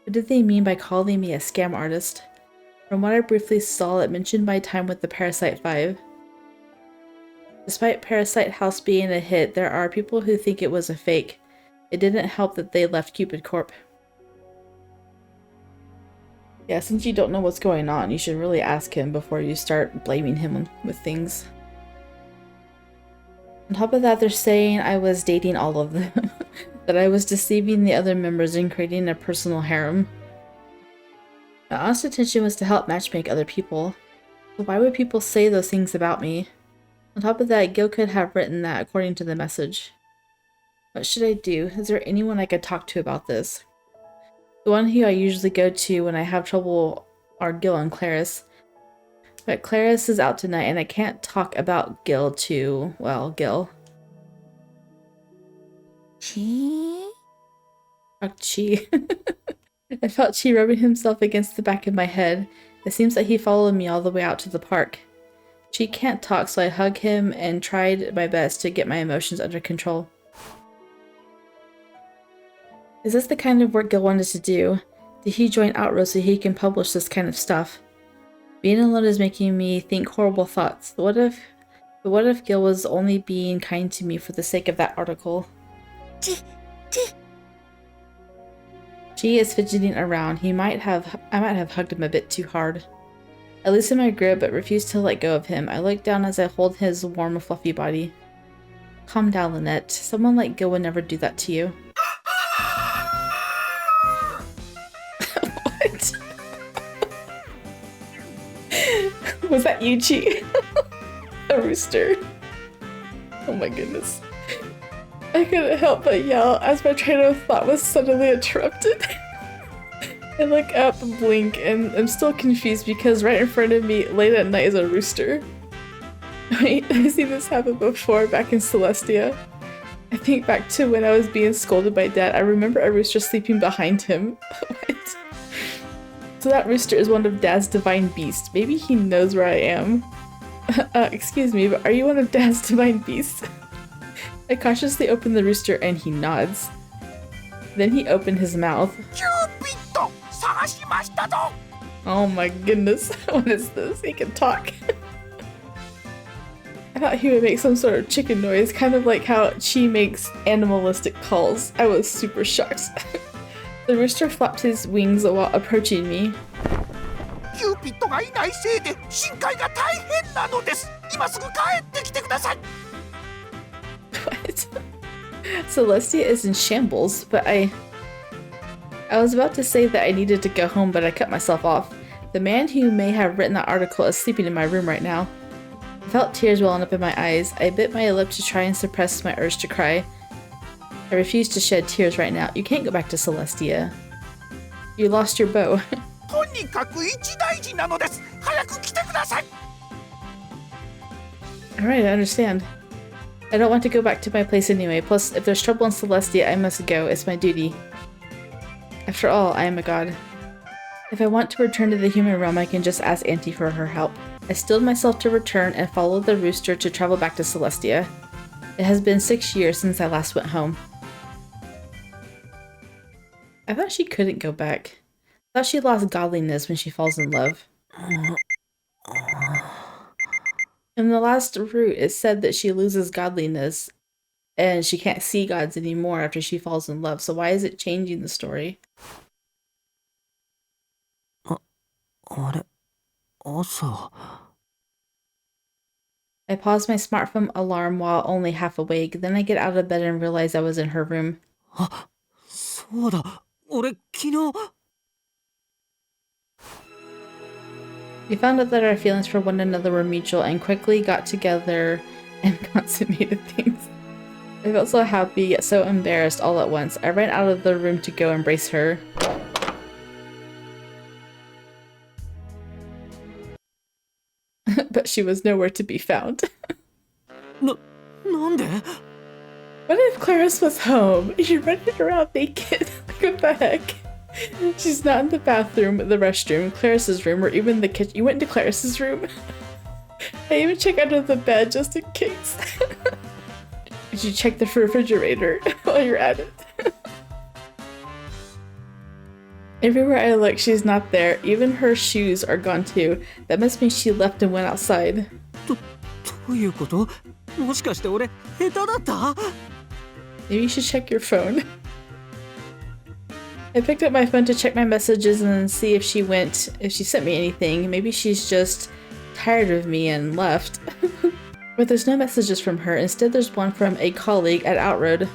What did they mean by calling me a scam artist? From what I briefly saw, it mentioned my time with the Parasite 5. Despite Parasite House being a hit, there are people who think it was a fake. It didn't help that they left Cupid Corp. Yeah, since you don't know what's going on, you should really ask him before you start blaming him with things. On top of that, they're saying I was dating all of them. That I was deceiving the other members and creating a personal harem. My honest intention was to help matchmake other people. But why would people say those things about me? On top of that, Gill could have written that according to the message. What should I do? Is there anyone I could talk to about this? The one who I usually go to when I have trouble are Gill and Clarice. But Clarice is out tonight and I can't talk about Gill to, well, Gill. Chi? Chi. I felt Chi rubbing himself against the back of my head. It seems that he followed me all the way out to the park. Chi can't talk, so I hug him and tried my best to get my emotions under control. Is this the kind of work Gill wanted to do? Did he join Outroad so he can publish this kind of stuff? Being alone is making me think horrible thoughts. But what if Gill was only being kind to me for the sake of that article? Chi is fidgeting around. I might have hugged him a bit too hard. I loosen my grip but refuse to let go of him. I look down as I hold his warm, fluffy body. Calm down, Lynette. Someone like Gill would never do that to you. What? Was that you, Chi? A rooster. Oh my goodness. I couldn't help but yell as my train of thought was suddenly interrupted. I look up and blink and I'm still confused because right in front of me late at night is a rooster. Wait, I've seen this happen before back in Celestia. I think back to when I was being scolded by Dad. I remember a rooster sleeping behind him. What? So that rooster is one of Dad's divine beasts. Maybe he knows where I am. Excuse me, but are you one of Dad's divine beasts? I cautiously open the rooster and he nods. Then he opened his mouth. Oh my goodness, what is this? He can talk. I thought he would make some sort of chicken noise, kind of like how Chi makes animalistic calls. I was super shocked. The rooster flapped his wings while approaching me. What? Celestia is in shambles, but I was about to say that I needed to go home, but I cut myself off. The man who may have written that article is sleeping in my room right now. I felt tears welling up in my eyes. I bit my lip to try and suppress my urge to cry. I refuse to shed tears right now. You can't go back to Celestia. You lost your bow. Alright, I understand. I don't want to go back to my place anyway. Plus, if there's trouble in Celestia, I must go. It's my duty. After all, I am a god. If I want to return to the human realm, I can just ask Auntie for her help. I steeled myself to return and follow the rooster to travel back to Celestia. It has been 6 years since I last went home. I thought she couldn't go back. I thought she lost godliness when she falls in love. In the last route, it said that she loses godliness and she can't see gods anymore after she falls in love. So why is it changing the story? I paused my smartphone alarm while only half awake. Then I get out of bed and realize I was in her room. We found out that our feelings for one another were mutual and quickly got together and consummated things. I felt so happy yet so embarrassed all at once. I ran out of the room to go embrace her. But she was nowhere to be found. What if Clarice was home? You're running around naked. What the heck? She's not in the bathroom, the restroom, Clarice's room, or even the kitchen. You went into Clarice's room? I even checked under the bed just in case. Did you check the refrigerator while you're at it? Everywhere I look, she's not there. Even her shoes are gone too. That must mean she left and went outside. Maybe you should check your phone. I picked up my phone to check my messages and see if she sent me anything. Maybe she's just tired of me and left. But there's no messages from her. Instead, there's one from a colleague at Outroad.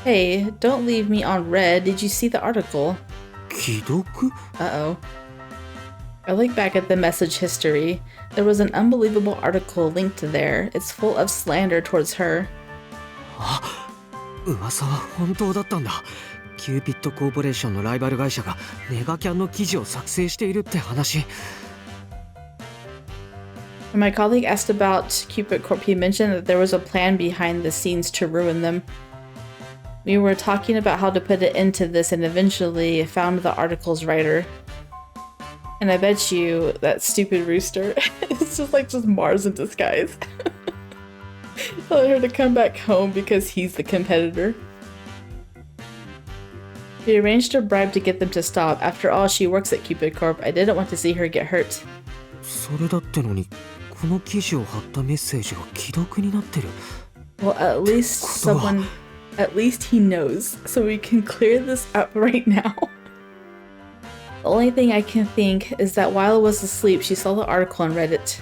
Hey, don't leave me on red. Did you see the article? Uh-oh. I look back at the message history. There was an unbelievable article linked there. It's full of slander towards her. Cupid コーポレーションのライバル会社がネガキャンの記事を作成しているって話。 When my colleague asked about Cupid Corp, he mentioned that there was a plan behind the scenes to ruin them. We were talking about how to put an end to this and eventually found the article's writer. And I bet you that stupid rooster is just Mars in disguise. Telling her to come back home because he's the competitor. We arranged a bribe to get them to stop. After all, she works at Cupid Corp. I didn't want to see her get hurt. Well, at least he knows, so we can clear this up right now. The only thing I can think is that while I was asleep, she saw the article and read it.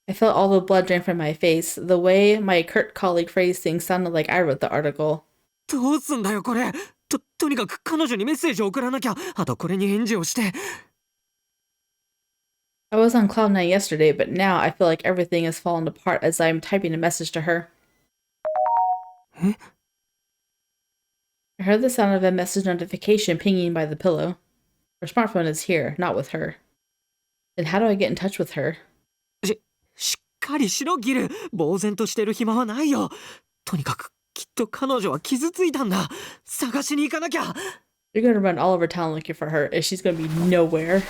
I felt all the blood drain from my face. The way my curt colleague phrased things sounded like I wrote the article. I was on cloud 9 yesterday, but now I feel like everything is falling apart as I'm typing a message to her. I heard the sound of a message notification pinging by the pillow. Her smartphone is here, not with her. Then how do I get in touch with her? You're gonna run all over town looking for her, and she's gonna be nowhere.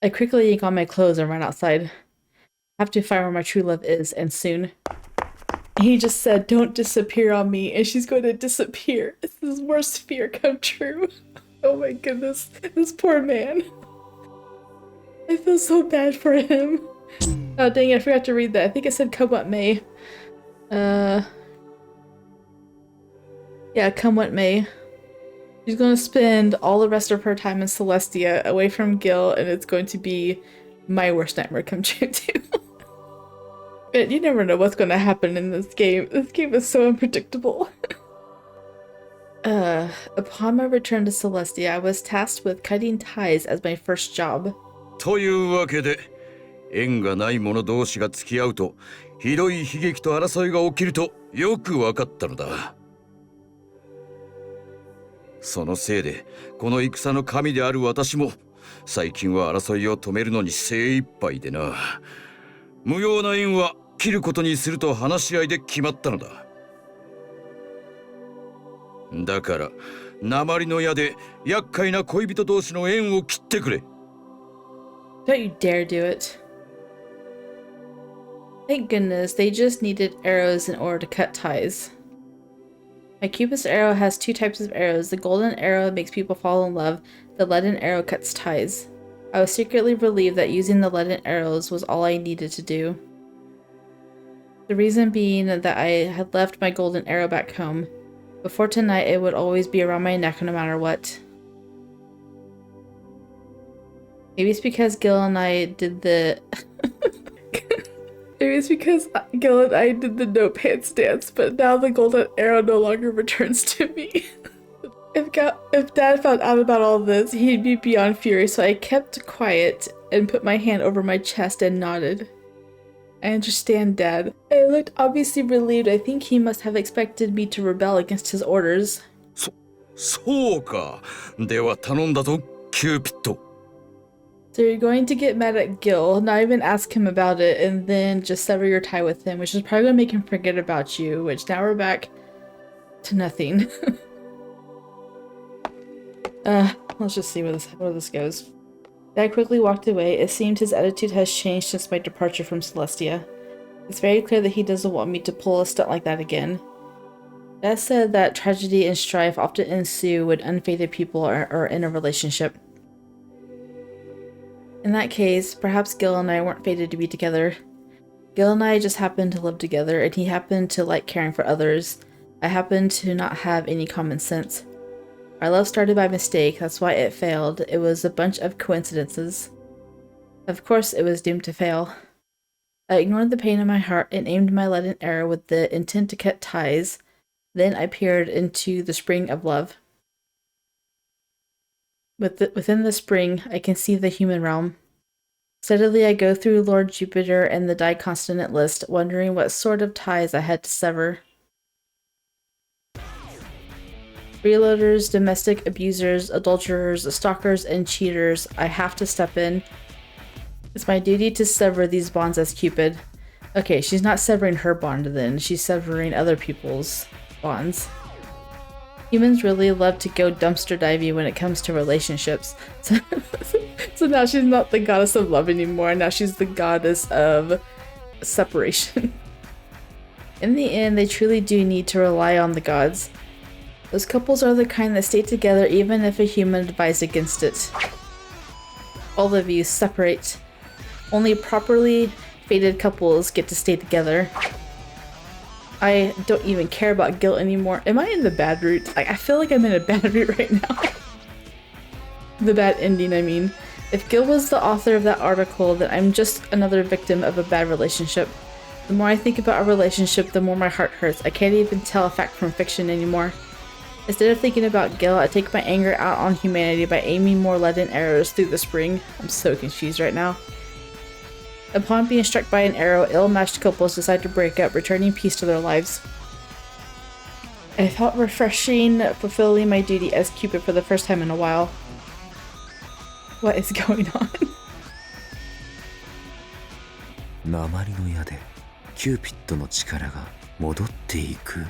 I quickly yank on my clothes and run outside. I have to find where my true love is, and soon. He just said, "Don't disappear on me," and she's going to disappear. It's his worst fear come true. Oh my goodness, this poor man. I feel so bad for him. Oh dang it, I forgot to read that. I think it said come what may. Yeah, come what may. She's going to spend all the rest of her time in Celestia away from Gill, and it's going to be my worst nightmare come true too. But you never know what's going to happen in this game. This game is so unpredictable. Upon my return to Celestia, I was tasked with cutting ties as my first job. というわけで、縁がない者同士が付き合うと、ひどい悲劇と争いが起きるとよく分かったのだ。そのせいで、この戦の神である私も、最近は争いを止めるのに精一杯でな。無用な縁は切ることにすると話し合いで決まったのだ。だから、鉛の矢で厄介な恋人同士の縁を切ってくれ。Don't you dare do it. Thank goodness, they just needed arrows in order to cut ties. My Cupid's arrow has two types of arrows. The golden arrow makes people fall in love. The leaden arrow cuts ties. I was secretly relieved that using the leaden arrows was all I needed to do. The reason being that I had left my golden arrow back home. Before tonight, it would always be around my neck no matter what. Maybe it's because Gill and I did the... Maybe it's because Gill and I did the no pants dance, but now the golden arrow no longer returns to me. If Dad found out about all this, he'd be beyond fury, so I kept quiet and put my hand over my chest and nodded. I understand, Dad. I looked obviously relieved. I think he must have expected me to rebel against his orders. そうか。では頼んだぞ、キューピッド。So you're going to get mad at Gill, not even ask him about it, and then just sever your tie with him, which is probably going to make him forget about you, which now we're back to nothing. Let's just see where this goes. Dad quickly walked away. It seemed his attitude has changed since my departure from Celestia. It's very clear that he doesn't want me to pull a stunt like that again. Dad said that tragedy and strife often ensue when unfated people are in a relationship. In that case, perhaps Gill and I weren't fated to be together. Gill and I just happened to live together, and he happened to like caring for others. I happened to not have any common sense. Our love started by mistake, that's why it failed. It was a bunch of coincidences. Of course, it was doomed to fail. I ignored the pain in my heart and aimed my leaden arrow with the intent to cut ties. Then I peered into the spring of love. Within the spring, I can see the human realm. Steadily I go through Lord Jupiter and the die-consonant list, wondering what sort of ties I had to sever. Freeloaders, domestic abusers, adulterers, stalkers, and cheaters, I have to step in. It's my duty to sever these bonds as Cupid. Okay, she's not severing her bond then, she's severing other people's bonds. Humans really love to go dumpster diving when it comes to relationships. So now she's not the goddess of love anymore, now she's the goddess of separation. In the end, they truly do need to rely on the gods. Those couples are the kind that stay together even if a human advised against it. All of you, separate. Only properly fated couples get to stay together. I don't even care about guilt anymore. Am I in the bad route? I feel like I'm in a bad route right now. The bad ending, I mean. If Gill was the author of that article, then I'm just another victim of a bad relationship. The more I think about our relationship, the more my heart hurts. I can't even tell a fact from fiction anymore. Instead of thinking about Gill, I take my anger out on humanity by aiming more leaden arrows through the spring. I'm so confused right now. Upon being struck by an arrow, ill-matched couples decide to break up, returning peace to their lives. I felt refreshing, fulfilling my duty as Cupid for the first time in a while. What is going on? 鉛の矢でキューピッドの力が戻っていく。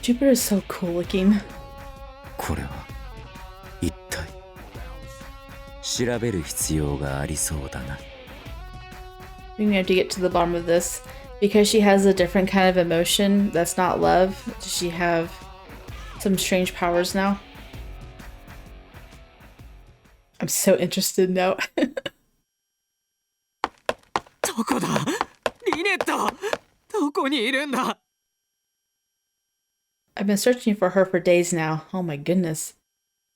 Jupiter is so cool looking. これは一体調べる必要がありそうだな。 We have to get to the bottom of this. Because she has a different kind of emotion that's not love, does she have some strange powers now? I'm so interested now. どこだリネットどこにいるんだ I've been searching for her for days now. Oh my goodness.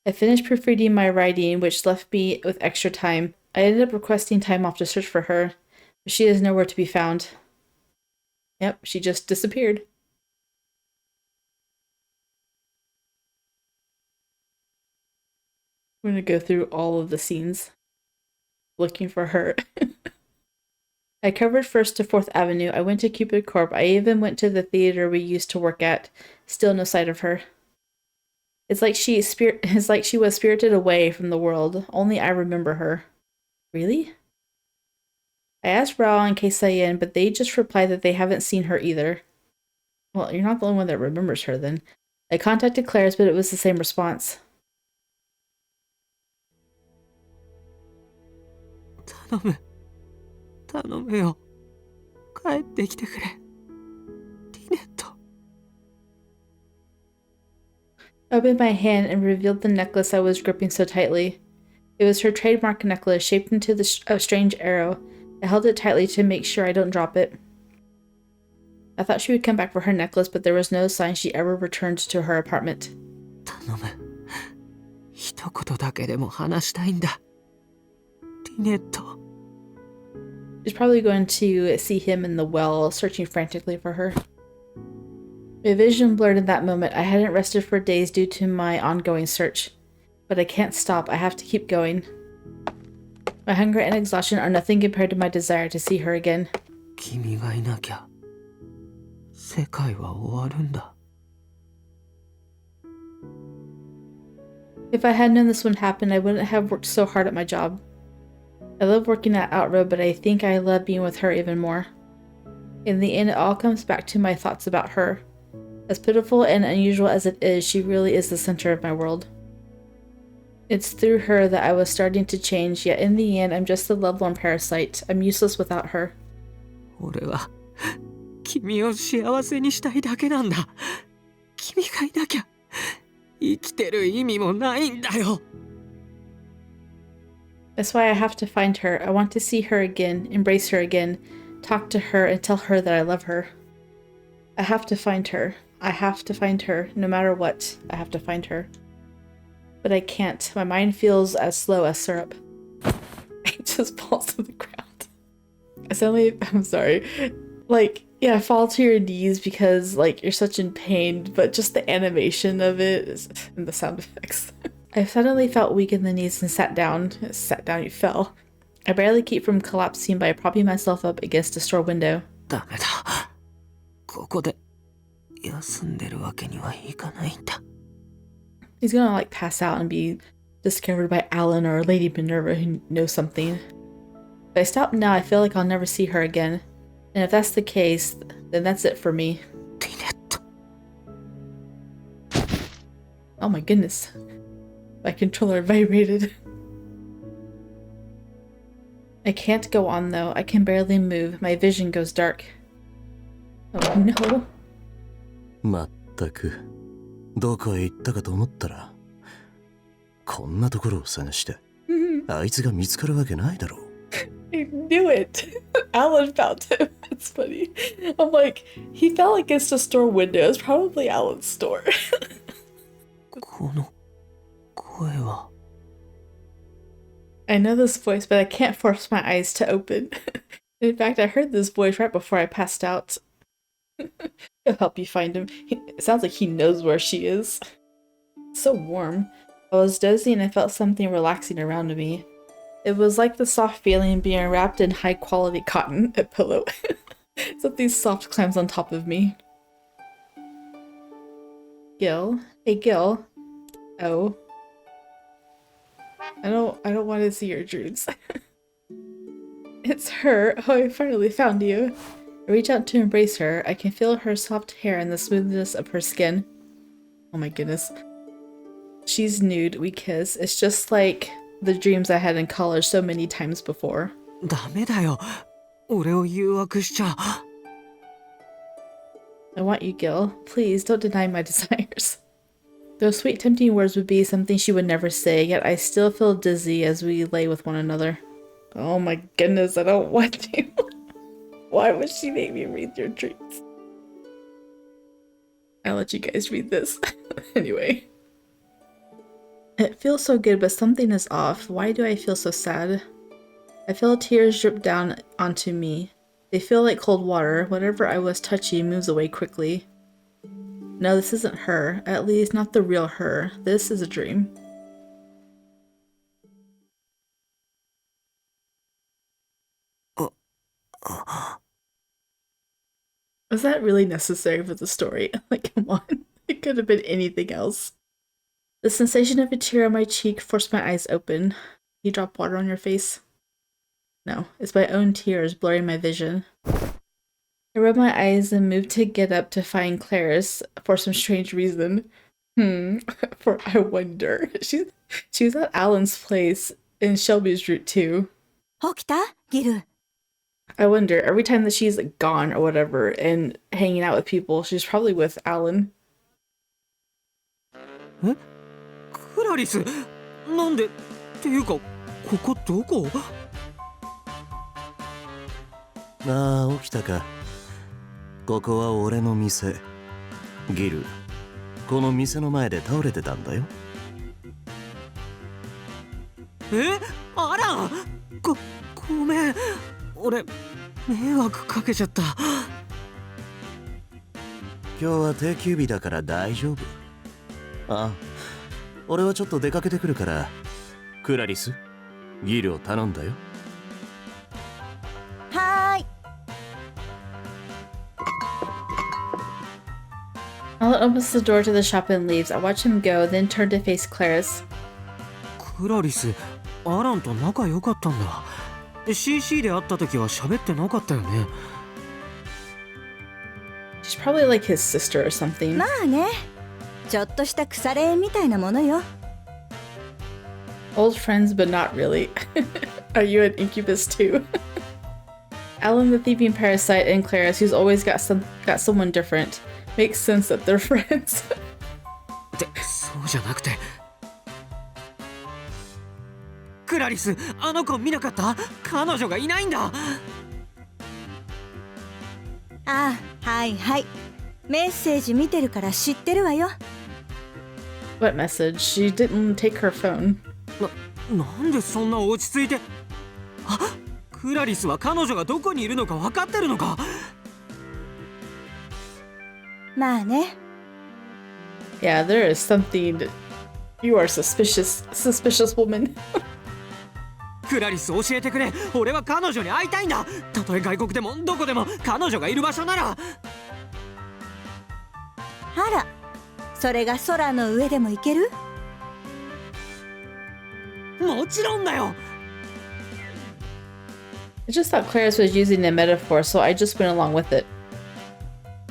I finished proofreading my writing, which left me with extra time. I ended up requesting time off to search for her, but she is nowhere to be found. Yep, she just disappeared. I'm gonna go through all of the scenes looking for her. I covered 1st to 4th Avenue. I went to Cupid Corp. I even went to the theater we used to work at. Still no sight of her. It's like she was spirited away from the world. Only I remember her. Really? I asked Raul and Keisayen, but they just replied that they haven't seen her either. Well, you're not the only one that remembers her then. I contacted Claire's, but it was the same response. 頼む。頼むよ。帰ってきてくれ。リネット。I opened my hand and revealed the necklace I was gripping so tightly. It was her trademark necklace, shaped into a strange arrow. I held it tightly to make sure I don't drop it. I thought she would come back for her necklace, but there was no sign she ever returned to her apartment. 頼む。一言だけでも話したいんだ。リネット。She's probably going to see him in the well, searching frantically for her. My vision blurred in that moment. I hadn't rested for days due to my ongoing search. But I can't stop. I have to keep going. My hunger and exhaustion are nothing compared to my desire to see her again. 君がいなきゃ世界は終わるんだ。If I had known this would happen, I wouldn't have worked so hard at my job. I love working at Outroad, but I think I love being with her even more. In the end, it all comes back to my thoughts about her. As pitiful and unusual as it is, she really is the center of my world. It's through her that I was starting to change, yet in the end, I'm just a lovelorn parasite. I'm useless without her. 俺は君を幸せにしたいだけなんだ。君がいなきゃ生きてる意味もないんだよ。That's why I have to find her. I want to see her again, embrace her again, talk to her and tell her that I love her. I have to find her. I have to find her. No matter what, I have to find her. But I can't. My mind feels as slow as syrup. It just falls to the ground. I'm sorry. Like, yeah, fall to your knees because, like, you're such in pain, but just the animation of it is, and the sound effects. I suddenly felt weak in the knees and sat down. Sat down, you fell. I barely keep from collapsing by propping myself up against a store window. ダメだ。ここで休んでるわけにはいかないんだ。He's gonna, like, pass out and be discovered by Alan or Lady Minerva who knows something. If I stop now, I feel like I'll never see her again. And if that's the case, then that's it for me. リネット。Oh my goodness. My controller vibrated. I can't go on though. I can barely move. My vision goes dark. Oh no. まったくどこへ行ったかと思ったらこんなところを探してあいつが見つかるわけないだろう。I knew it. Alan found him. It's funny. I'm like, he fell against a store window. It's probably Alan's store. この声は。I know this voice, but I can't force my eyes to open. In fact, I heard this voice right before I passed out. He'll help you find him. It sounds like he knows where she is. It's so warm. I was dozing and I felt something relaxing around me. It was like the soft feeling being wrapped in high-quality cotton, a pillow. Something soft climbs on top of me. Gill? Hey, Gill. Oh. I don't want to see your dreams. It's her. Oh, I finally found you. I reach out to embrace her. I can feel her soft hair and the smoothness of her skin. Oh my goodness. She's nude. We kiss. It's just like the dreams I had in college so many times before. ダメだよ。俺を誘惑しちゃ。I want you, Gill. Please don't deny my desires. Those sweet tempting words would be something she would never say, yet I still feel dizzy as we lay with one another. Oh my goodness, I don't want to. Why would she make me read your dreams? I'll let you guys read this. Anyway. It feels so good, but something is off. Why do I feel so sad? I feel tears drip down onto me. They feel like cold water. Whatever I was touching moves away quickly. No, this isn't her. At least not the real her. This is a dream. Was that really necessary for the story? Like, come on. It could have been anything else. The sensation of a tear on my cheek forced my eyes open. You drop water on your face? No, it's my own tears blurring my vision. I rubbed my eyes and moved to get up to find Clarice for some strange reason. For I wonder. She was at Alan's place in Shelby's route too. 起きたギル。 I wonder, every time that she's gone or whatever and hanging out with people, she's probably with Alan. クラリス、なんでっていうか、ここどこ？ああ、起きたか。ここは俺の店。ギル、この店の前で倒れてたんだよ。あら、ごめん。俺、迷惑かけちゃった。今日は定休日だから大丈夫。ああ、俺はちょっと出かけてくるから、クラリス、ギルを頼んだよ。はーい。 Alan opens the door to the shop and leaves. I watch him go, then turn to face Clarice. クラリス、アランと仲良かったんだ。CC で会った時は喋ってなかったよね。She's probably like his sister or something. まあね。ちょっとした腐れ縁みたいなものよ。 Old friends, but not really. Are you an incubus too? Alan the thieving parasite and Clarice, who's always got someone different. Makes sense that they're friends. ってそうじゃなくて。クラリス、あの子見なかった？彼女がいないんだ。ああ、はいはい。メッセージ見てるから知ってるわよ。 What message? She didn't take her phone. なんでそんな落ち着いて。あ、クラリスは彼女がどこにいるのか分かってるのか。まあね。 Yeah, there is something. You are suspicious woman. クラリス教えてくれ。俺は彼女に会いたいんだ。たとえ外国でもどこでも彼女がいる場所なら。あら、それが空の上でも行ける？もちろんだよ。 I just thought Clarice was using a metaphor, so I just went along with it.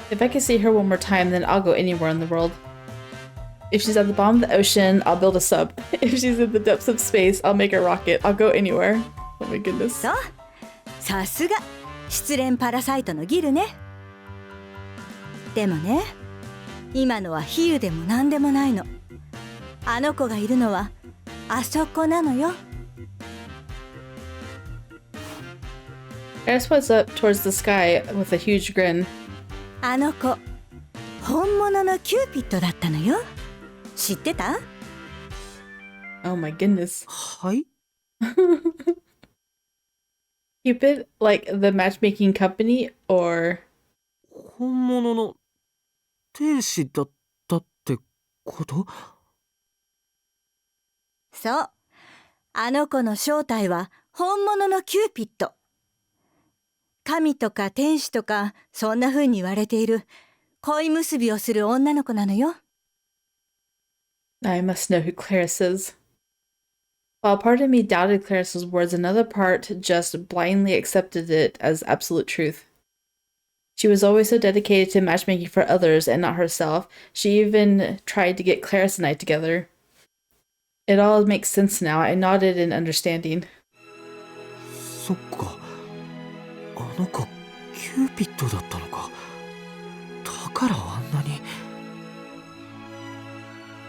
If I can see her one more time, then I'll go anywhere in the world. If she's at the bottom of the ocean, I'll build a sub. If she's in the depths of space, I'll make a rocket. I'll go anywhere. Oh my goodness. そう。さすが失恋パラサイトのギルね。でもね、今のは比喩でも何でもないの。あの子がいるのはあそこなのよ。 Clarice points up towards the sky with a huge grin. あの子、本物のキューピッドだったのよ。知ってた？ Oh my goodness. はい。 Cupid, like the matchmaking company, or 本物の天使だったってこと？そう。あの子の正体は本物のキューピッド。神とか天使とかそんな風に言われている恋結びをする女の子なのよ。 I must know who Clarice is. While part of me doubted Clarice's words, another part just blindly accepted it as absolute truth. She was always so dedicated to matchmaking for others and not herself. She even tried to get Clarice and I together. It all makes sense now. I nodded in understanding. そっか。あの子キューピッドだったのか。だからあんなに。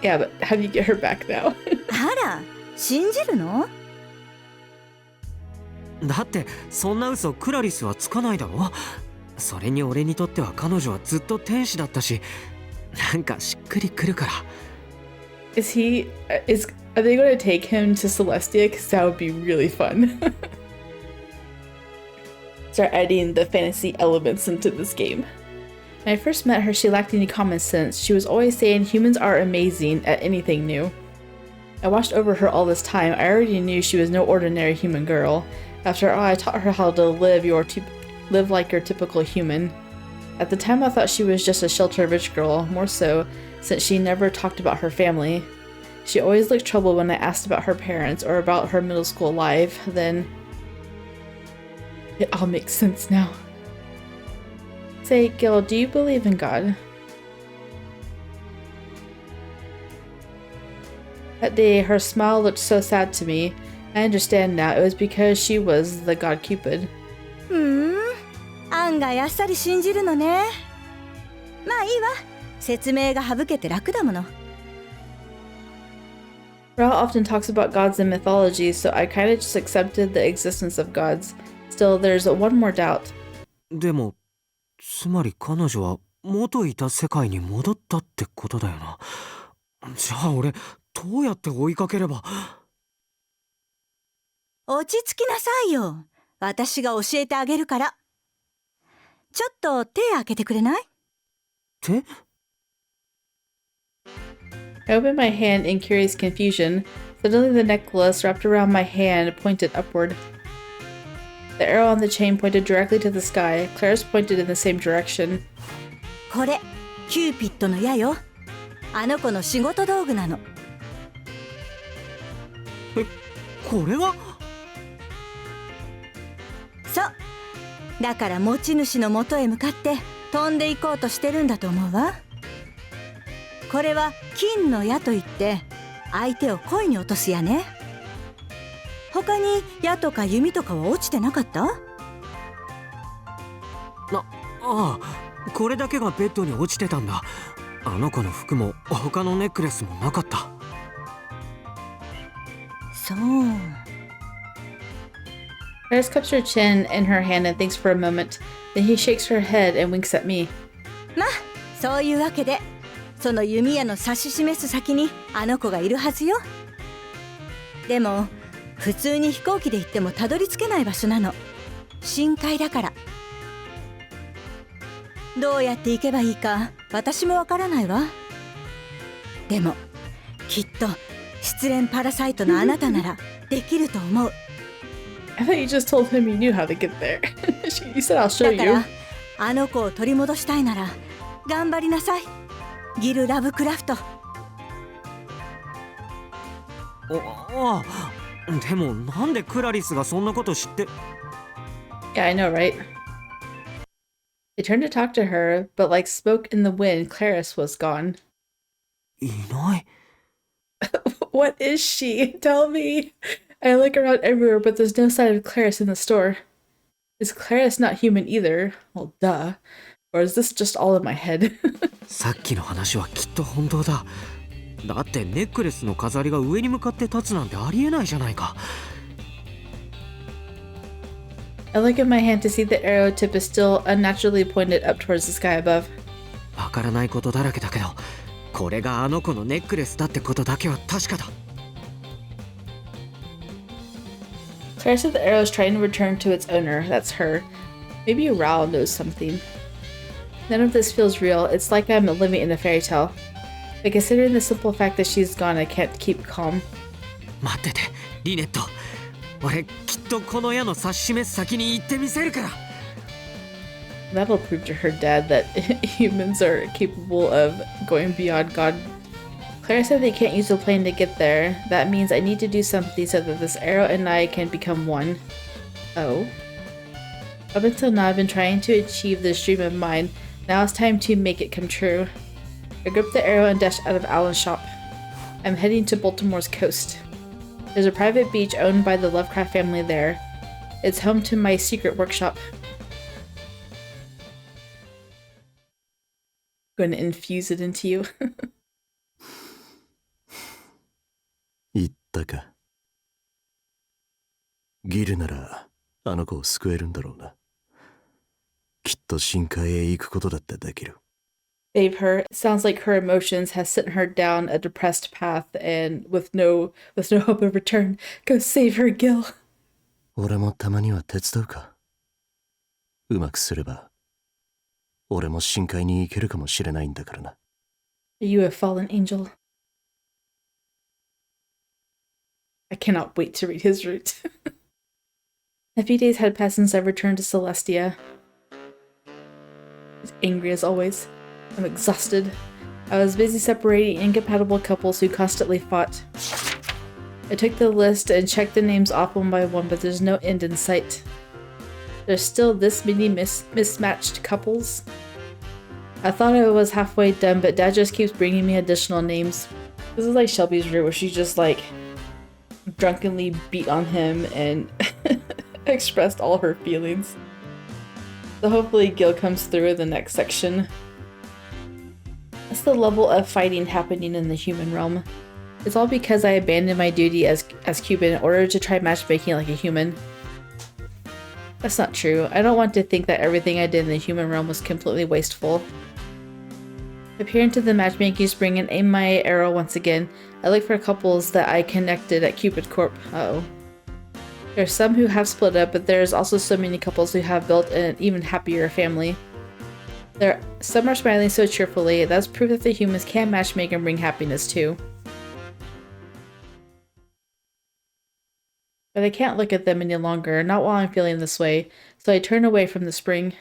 Yeah, but how do you get her back now? あら、信じるの？だってそんな嘘クラリスはつかないだろ。それに俺にとっては彼女はずっと天使だったし、なんかしっくりくるから。Are they going to take him to Celestia? Because that would be really fun. Start adding the fantasy elements into this game. When I first met her, she lacked any common sense. She was always saying humans are amazing at anything new. I watched over her all this time. I already knew she was no ordinary human girl. After all, I taught her how to live like your typical human. At the time, I thought she was just a sheltered rich girl, more so since she never talked about her family. She always looked troubled when I asked about her parents or about her middle school life. Then it all makes sense now. say, Gill, do you believe in God? That day, her smile looked so sad to me. I understand now. It was because she was the god Cupid. 案外あっさり信じるのね。まあいいわ。説明が省けて楽だもの。Ra often talks about gods in mythology, so I kinda just accepted the existence of gods. Still, there's one more doubt. でもつまり彼女は元いた世界に戻ったってことだよな。じゃあ俺どうやって追いかければ。落ち着きなさいよ。私が教えてあげるから。ちょっと手開けてくれない？手？ I opened my hand in curious confusion. Suddenly the necklace wrapped around my hand pointed upward. The arrow on the chain pointed directly to the sky. Claris pointed in the same direction. これ、キューピッドの矢よ。あの子の仕事道具なの。これは？そう。だから持ち主の元へ向かって飛んでいこうとしてるんだと思うわ。これは金の矢といって相手を恋に落とす矢ね。他に矢とか弓とかは落ちてなかった？ああ、これだけがベッドに落ちてたんだ。あの子の服も他のネックレスもなかった。そう。Claris cups her chin in her hand and thinks for a moment. Then he shakes her head and winks at me. まあ、そういうわけで、その弓矢の指し示す先にあの子がいるはずよ。でも、普通に飛行機で行ってもたどり着けない場所なの。深海だから。どうやって行けばいいか私もわからないわ。でもきっと失恋パラサイトのあなたならできると思う。I thought you just told him you knew how to get there. You said I'll show だから you. あの子を取り戻したいなら頑張りなさい。ギル・ラブクラフト。ああ、でもなんでクラリスがそんなこと知って。 Yeah, I know, right? I turned to talk to her, but like smoke in the wind, Claris was gone. いない。What is she? Tell me. I look around everywhere, but there's no sign of Claris in the store. Is Claris not human either? Well, duh. Or is this just all in my head? さっきの話はきっと本当だ。だってネックレスの飾りが上に向かって立つなんてありえないじゃないか。I look at my hand to see the arrow tip is still unnaturally pointed up towards the sky above. わからないことだらけだけど、これがあの子のネックレスだってことだけは確かだ。Claire said the arrow is trying to return to its owner. That's her. Maybe Raoul knows something. None of this feels real. It's like I'm living in a fairy tale. But considering the simple fact that she's gone, I can't keep calm. 待ってて、リネット。俺きっとこの矢の指し示す先に行ってみせるから。That'll prove to her dad that humans are capable of going beyond God. Claire said they can't use a plane to get there. That means I need to do something so that this arrow and I can become one. Oh. Up until now, I've been trying to achieve this dream of mine. Now it's time to make it come true. I gripped the arrow and dashed out of Alan's shop. I'm heading to Baltimore's coast. There's a private beach owned by the Lovecraft family there. It's home to my secret workshop. Going to infuse it into you. 言ったか。ギルならあの子を救えるんだろうな。きっと深海へ行くことだってできる。Save her. It sounds like her emotions has sent her down a depressed path and with no hope of return. Go save her, Gill. 俺もたまには手伝うか。うまくすれば俺も深海に行けるかもしれないんだからな。Are you a fallen angel? I cannot wait to read his route. A few days had passed since I returned to Celestia. I was angry as always. I'm exhausted. I was busy separating incompatible couples who constantly fought. I took the list and checked the names off one by one, but there's no end in sight. There's still this many mismatched couples. I thought I was halfway done, but Dad just keeps bringing me additional names. This is like Shelby's route, where she just like drunkenly beat on him and expressed all her feelings. So hopefully Gill comes through in the next section. That's the level of fighting happening in the human realm. It's all because I abandoned my duty as Cupid in order to try matchmaking like a human. That's not true. I don't want to think that everything I did in the human realm was completely wasteful. I peer into the matchmaking spring and aim my arrow once again. I look for couples that I connected at Cupid Corp. Uh-oh. There are some who have split up, but there's also so many couples who have built an even happier family. Some are smiling so cheerfully. That's proof that the humans can matchmake and bring happiness too. But I can't look at them any longer, not while I'm feeling this way, so I turn away from the spring.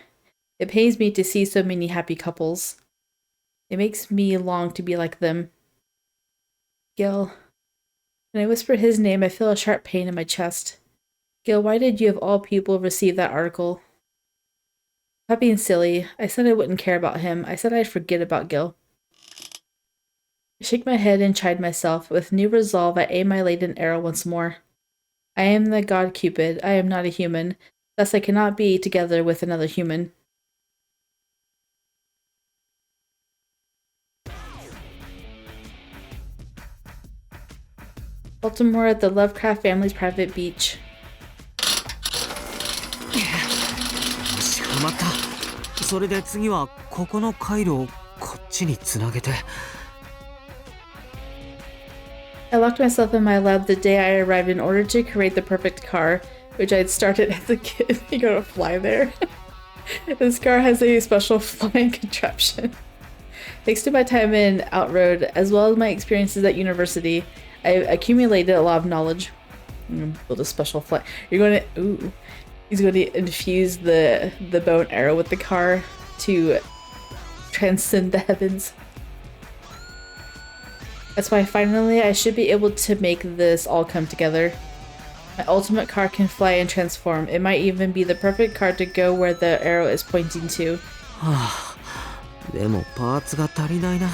It pains me to see so many happy couples. It makes me long to be like them. Gill. When I whisper his name, I feel a sharp pain in my chest. Gill, why did you of all people receive that article? Stop being silly. I said I wouldn't care about him. I said I'd forget about Gill. I shake my head and chide myself. With new resolve, I aim my laden arrow once more. I am the god Cupid. I am not a human. Thus I cannot be together with another human. Baltimore at the Lovecraft family's private beach. よし、はまった。それで次はここの回路をこっちにつなげて。I locked myself in my lab the day I arrived in order to create the perfect car, which I had started as a kid. You gotta fly there. This car has a special flying contraption. Thanks to my time in Outroad, as well as my experiences at university, I accumulated a lot of knowledge. I'm gonna build a special flight. You're going to... Ooh. He's going to infuse the bow and arrow with the car to transcend the heavens. That's why finally I should be able to make this all come together. My ultimate car can fly and transform. It might even be the perfect car to go where the arrow is pointing to. はあ、でもパーツが足りないな。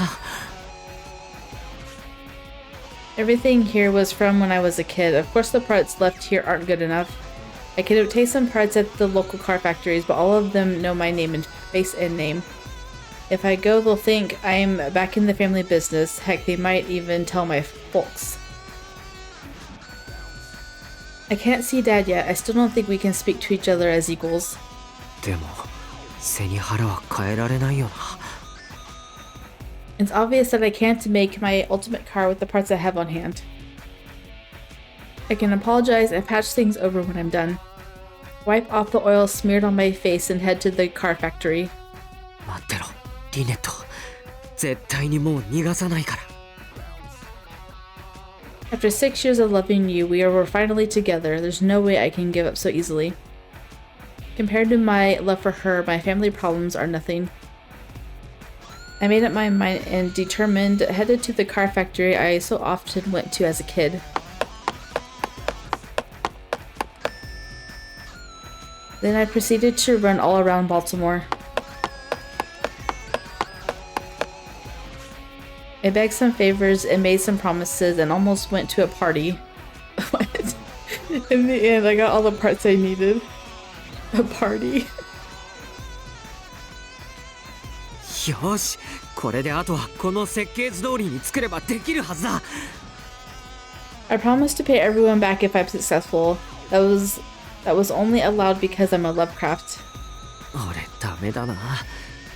Everything here was from when I was a kid. Of course the parts left here aren't good enough. I could obtain some parts at the local car factories, but all of them know my name and face and name. If I go, they'll think I'm back in the family business. Heck, they might even tell my folks. I can't see Dad yet. I still don't think we can speak to each other as equals. でも背に腹は変えられないよな。It's obvious that I can't make my ultimate car with the parts I have on hand. I can apologize and patch things over when I'm done. Wipe off the oil smeared on my face and head to the car factory. 待ってろ、リネット。絶対にもう逃がさないから。After 6 years of loving you, we were finally together. There's no way I can give up so easily. Compared to my love for her, my family problems are nothing. I made up my mind and determined, headed to the car factory I so often went to as a kid. Then I proceeded to run all around Baltimore. I begged some favors and made some promises and almost went to a party. What? In the end, I got all the parts I needed. A party. よし、これであとはこの設計図通りに作ればできるはずだ。I promised to pay everyone back if I'm successful. That was only allowed because I'm a Lovecraft. 俺ダメだな。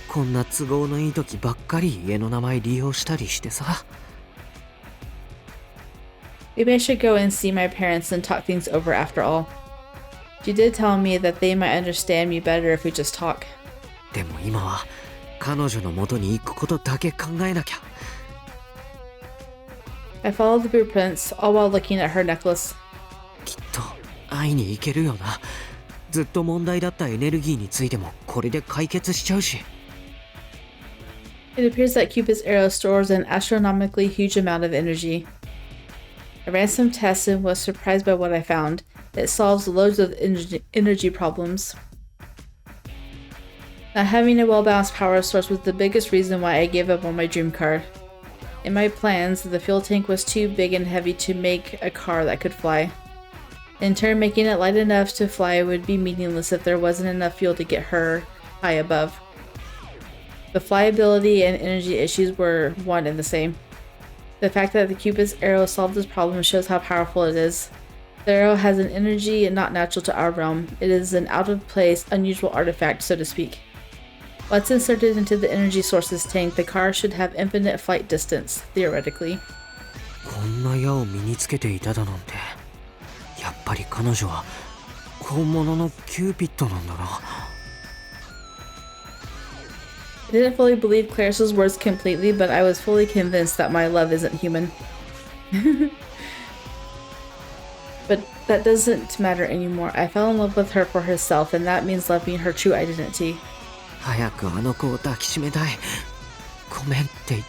こんな都合のいい時ばっかり家の名前利用したりしてさ。Maybe I should go and see my parents and talk things over after all. She did tell me that they might understand me better if we just talk. でも今は彼女の元に行くことだけ考えなきゃ。I followed the blueprints, all while looking at her necklace. きっと会いに行けるよな。ずっと問題だったエネルギーについてもこれで解決しちゃうし。It appears that Cupid's arrow stores an astronomically huge amount of energy. I ran some tests and was surprised by what I found. It solves loads of energy problems. Not having a well-balanced power source was the biggest reason why I gave up on my dream car. In my plans, the fuel tank was too big and heavy to make a car that could fly. In turn, making it light enough to fly would be meaningless if there wasn't enough fuel to get her high above. The flyability and energy issues were one and the same. The fact that the Cupid's arrow solved this problem shows how powerful it is. The arrow has an energy not natural to our realm. It is an out-of-place, unusual artifact, so to speak. Once inserted into the energy source's tank, the car should have infinite flight distance, theoretically. こんな矢を身につけていただなんて。やっぱり彼女は本物のキューピッドなんだな。I didn't fully believe Claris's words completely, but I was fully convinced that my love isn't human. But that doesn't matter anymore. I fell in love with her for herself, and that means loving her true identity. 早くあの子を抱きしめたい。ごめんって言って、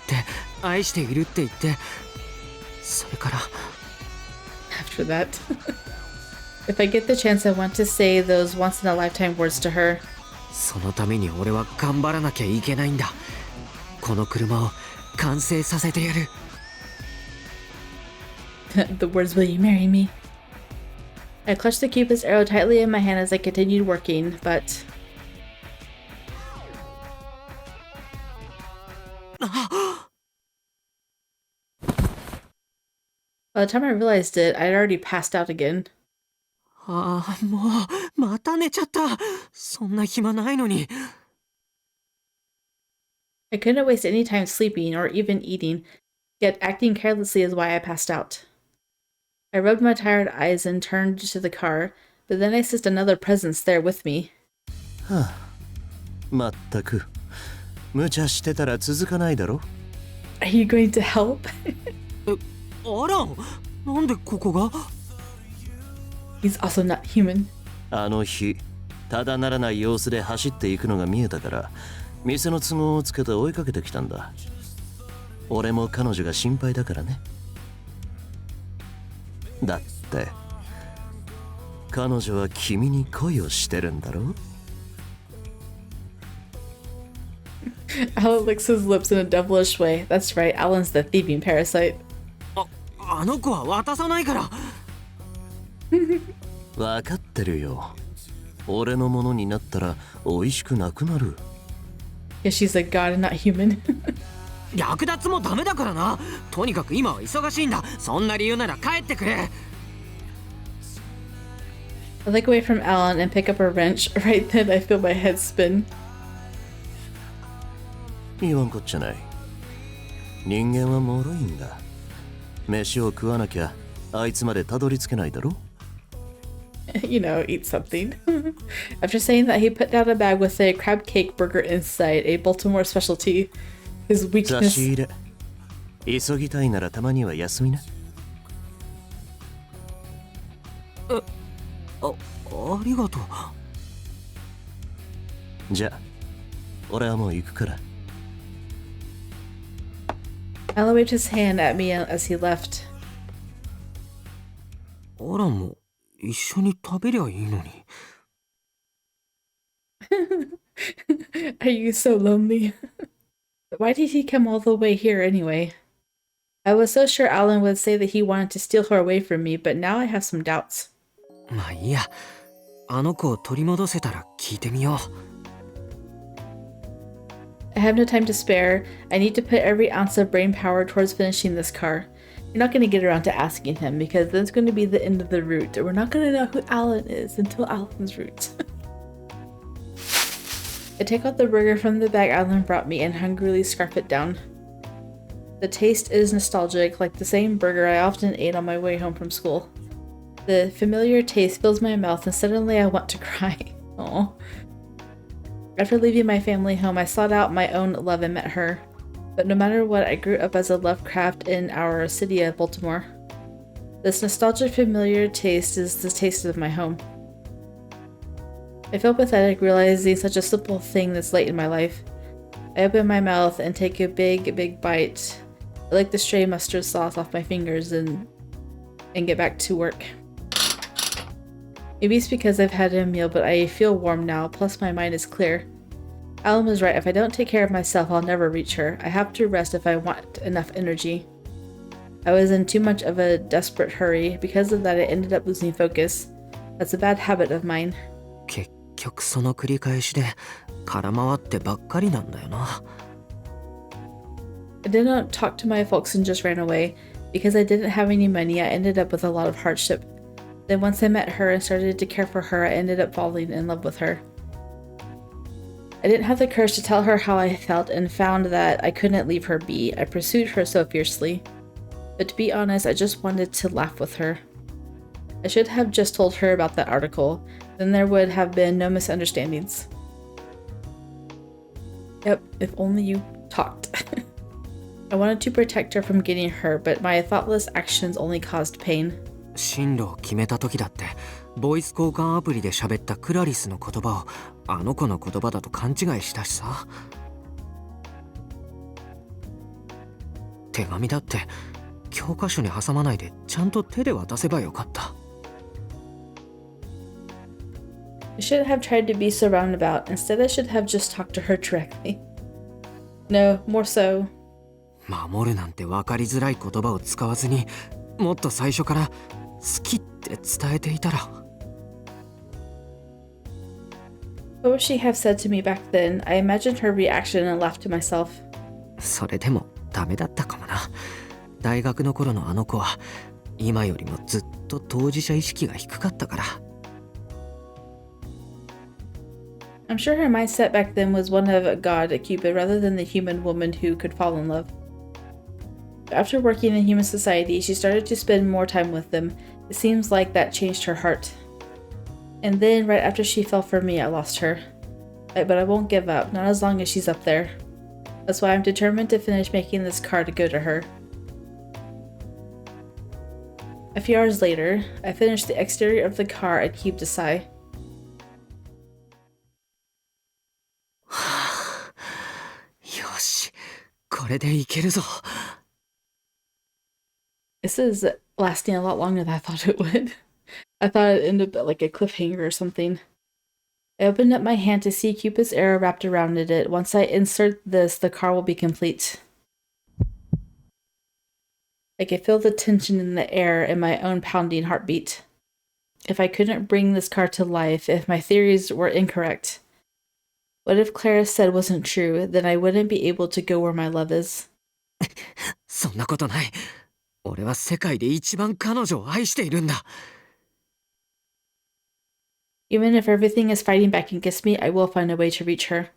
愛しているって言って、それから。After that. If I get the chance, I want to say those once-in-a-lifetime words to her. そのために俺は頑張らなきゃいけないんだ。この車を完成させてやる。The words, will you marry me? I clutched the Cupid's arrow tightly in my hand as I continued working, but... By the time I realized it, I'd already passed out again. ああ、もう、また寝ちゃった。そんな暇ないのに。I couldn't waste any time sleeping or even eating, yet acting carelessly is why I passed out. I rubbed my tired eyes and turned to the car, but then I sensed another presence there with me. はあ、まったく無茶してたら続かないだろ。 Are you going to help? アラン、なんでここが？ He's also not human. あの日ただならない様子で走っていくのが見えたから店の都合をつけて追いかけてきたんだ。俺も彼女が心配だからね。だって彼女は君に恋をしてるんだろ。 Alan licks his lips in a devilish way. That's right, Alan's the thieving parasite. あの子は渡さないから。分かってるよ。俺のものになったら美味しくなくなる。 Yeah, she's a god and not human. 略奪もダメだからな。とにかく今は忙しいんだ。そんな理由なら帰ってくれ。I look away from Alan and pick up a wrench. Right then, I feel my head spin. 言わんこっちゃない。人間は脆いんだ。飯を食わなきゃあいつまでたどり着けないだろ。You know, eat something. After saying that, he put down a bag with a crab cake burger inside, a Baltimore specialty. His 差 weakness. し入れ。急ぎたいならたまには休みな。ありがとう。じゃあ、俺はもう行くから。Alan waved his hand at me as he left. アランも一緒に食べりゃいいのに。Are you so lonely? Why did he come all the way here anyway? I was so sure Alan would say that he wanted to steal her away from me, but now I have some doubts. まあいいや。あの子を取り戻せたら聞いてみよう。I have no time to spare. I need to put every ounce of brain power towards finishing this car. You're not going to get around to asking him because then it's going to be the end of the route. We're not going to know who Alan is until Alan's route. I take out the burger from the bag Alan brought me and hungrily scarf it down. The taste is nostalgic, like the same burger I often ate on my way home from school. The familiar taste fills my mouth and suddenly I want to cry. Aww. After leaving my family home, I sought out my own love and met her. But no matter what, I grew up as a Lovecraft in our city of Baltimore. This nostalgic familiar taste is the taste of my home. I feel pathetic realizing such a simple thing this late in my life. I open my mouth and take a big bite. I lick the stray mustard sauce off my fingers and get back to work. Maybe it's because I've had a meal, but I feel warm now, plus my mind is clear. Alan was right. If I don't take care of myself, I'll never reach her. I have to rest if I want enough energy. I was in too much of a desperate hurry. Because of that, I ended up losing focus. That's a bad habit of mine. 結局その繰り返しで空回ってばっかりなんだよな。I did not talk to my folks and just ran away. Because I didn't have any money, I ended up with a lot of hardship. Then once I met her and started to care for her, I ended up falling in love with her. I didn't have the courage to tell her how I felt and found that I couldn't leave her be. I pursued her so fiercely. But to be honest, I just wanted to laugh with her. I should have just told her about that article. Then there would have been no misunderstandings. Yep, if only you talked. I wanted to protect her from getting hurt, but my thoughtless actions only caused pain. 進路を決めた時だってボイス交換アプリで喋ったクラリスの言葉をあの子の言葉だと勘違いしたしさ。手紙だって教科書に挟まないでちゃんと手で渡せばよかった。I shouldn't have tried to be so roundabout. Instead, I should have just talked to her directly. No, more so. 守るなんて分かりづらい言葉を使わずにもっと最初から好きって伝えていたら。What would she have said to me back then? I imagined her reaction and laughed to myself. それでもダメだったかもな。大学の頃のあの子は今よりもずっと当事者意識が低かったから。I'm sure her mindset back then was one of God, Cupid, rather than the human woman who could fall in love. After working in human society, she started to spend more time with them. It seems like that changed her heart. And then, right after she fell for me, I lost her. But I won't give up, not as long as she's up there. That's why I'm determined to finish making this card to go to her. A few hours later, I finished the exterior of the car and heaved a sigh. よし、これでいけるぞ。This is lasting a lot longer than I thought it would. I thought it'd end up at like a cliffhanger or something. I opened up my hand to see Cupid's arrow wrapped around it. Once I insert this, the car will be complete. I could feel the tension in the air and my own pounding heartbeat. If I couldn't bring this car to life, if my theories were incorrect, what if Clara said wasn't true? Then I wouldn't be able to go where my love is. そんなことない。俺は世界で一番彼女を愛しているんだ。Even if everything is fighting back against me, I will find a way to reach her.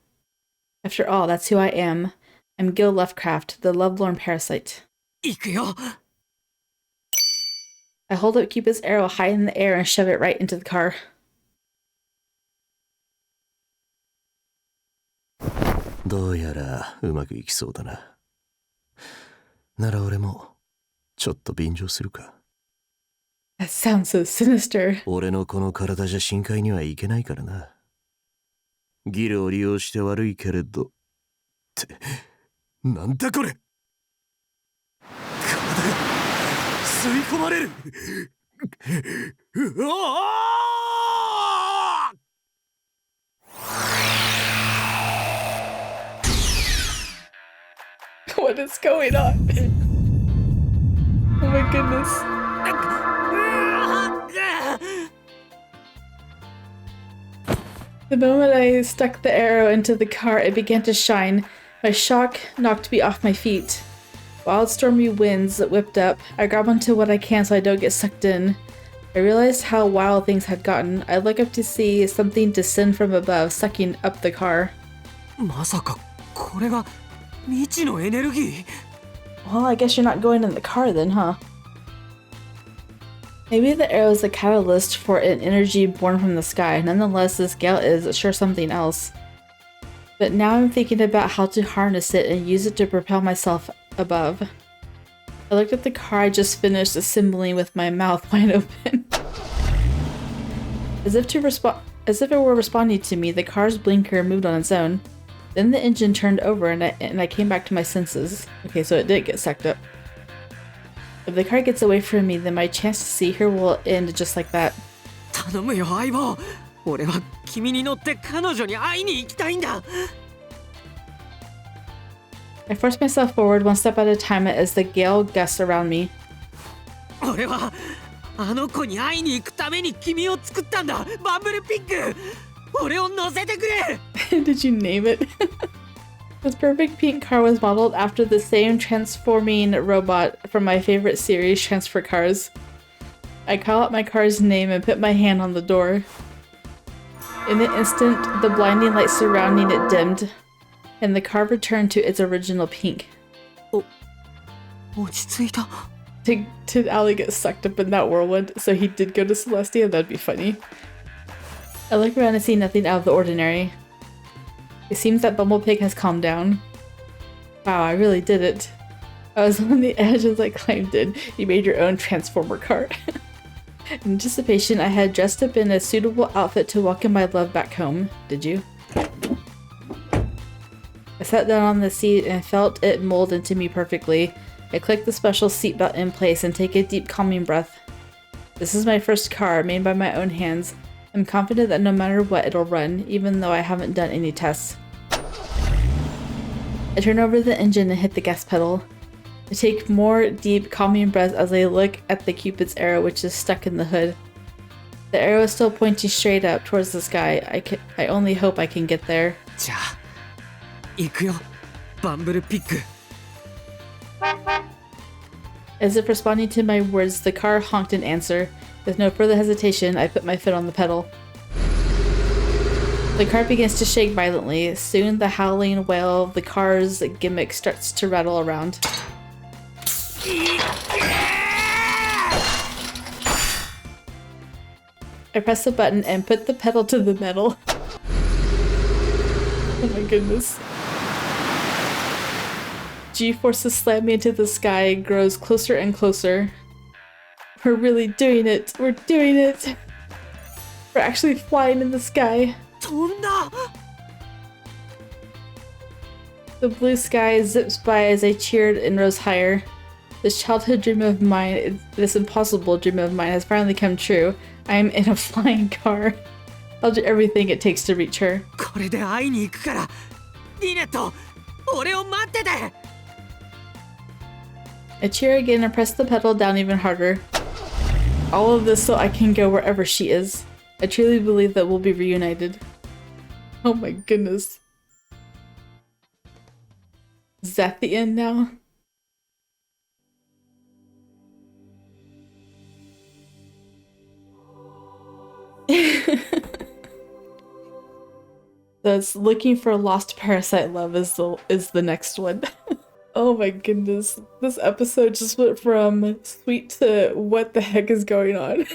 After all, that's who I am. I'm Gill Lovecraft, the lovelorn parasite. 行くよ。I hold up Cupid's arrow high in the air and shove it right into the car. どうやらうまくいきそうだな。なら俺もちょっと便乗するか。That sounds so sinister. 俺のこの体じゃ深海にはいけないからな。ギルを利用して悪いけれど。って、なんだこれ。体が吸い込まれる。うわあWhat is going on? Oh my goodness. The moment I stuck the arrow into the car, it began to shine. My shock knocked me off my feet. Wild stormy winds whipped up. I grab onto what I can so I don't get sucked in. I realized how wild things had gotten. I look up to see something descend from above, sucking up the car. まさかこれが未知のエネルギー。 Well, I guess you're not going in the car then, huh? Maybe the arrow is a catalyst for an energy born from the sky. Nonetheless, this gale is sure something else. But now I'm thinking about how to harness it and use it to propel myself above. I looked at the car I just finished assembling with my mouth wide open. As if it were responding to me, the car's blinker moved on its own. Then the engine turned over and I came back to my senses. Okay, so it did get sucked up. If the car gets away from me, then my chance to see her will end just like that. 頼むよ相棒。俺は君に乗って彼女に会いに行きたいんだ。I force myself forward one step at a time as the gale gusts around me. 俺はあの子に会いに行くために君を作ったんだ、バンブルピッグ。俺を乗せてくれ。Did you name it? This perfect pink car was modeled after the same transforming robot from my favorite series, Transfer Cars. I call out my car's name and put my hand on the door. In an instant, the blinding light surrounding it dimmed, and the car returned to its original pink. 落ち着いた。Did Allie get sucked up in that whirlwind? So he did go to Celestia? That'd be funny. I look around and see nothing out of the ordinary. It seems that Bumblepig has calmed down. Wow, I really did it. I was on the edge as I climbed in. You made your own Transformer cart. In anticipation, I had dressed up in a suitable outfit to welcome my love back home. Did you? I sat down on the seat and felt it mold into me perfectly. I click the special seatbelt in place and take a deep calming breath. This is my first car, made by my own hands. I'm confident that no matter what, it'll run, even though I haven't done any tests. I turn over the engine and hit the gas pedal. I take more deep, calming breaths as I look at the Cupid's arrow, which is stuck in the hood. The arrow is still pointing straight up towards the sky. I only hope I can get there. じゃあ行くよ、バンブルピッグ。As if responding to my words, the car honked in answer. With no further hesitation, I put my foot on the pedal. The car begins to shake violently. Soon, the howling wail of the car's gimmick starts to rattle around. I press the button and put the pedal to the metal. Oh my goodness. G-forces slam me into the sky, grows closer and closer. We're really doing it. We're doing it. We're actually flying in the sky. 飛んだ。 The blue sky zips by as I cheered and rose higher. This childhood dream of mine, this impossible dream of mine has finally come true. I am in a flying car. I'll do everything it takes to reach her. これで会いに行くから、リネット、俺を待ってて。I cheer again and press the pedal down even harder. All of this so I can go wherever she is. I truly believe that we'll be reunited. Oh my goodness. Is that the end now? That's looking for lost parasite love is the next one. Oh my goodness. This episode just went from sweet to what the heck is going on?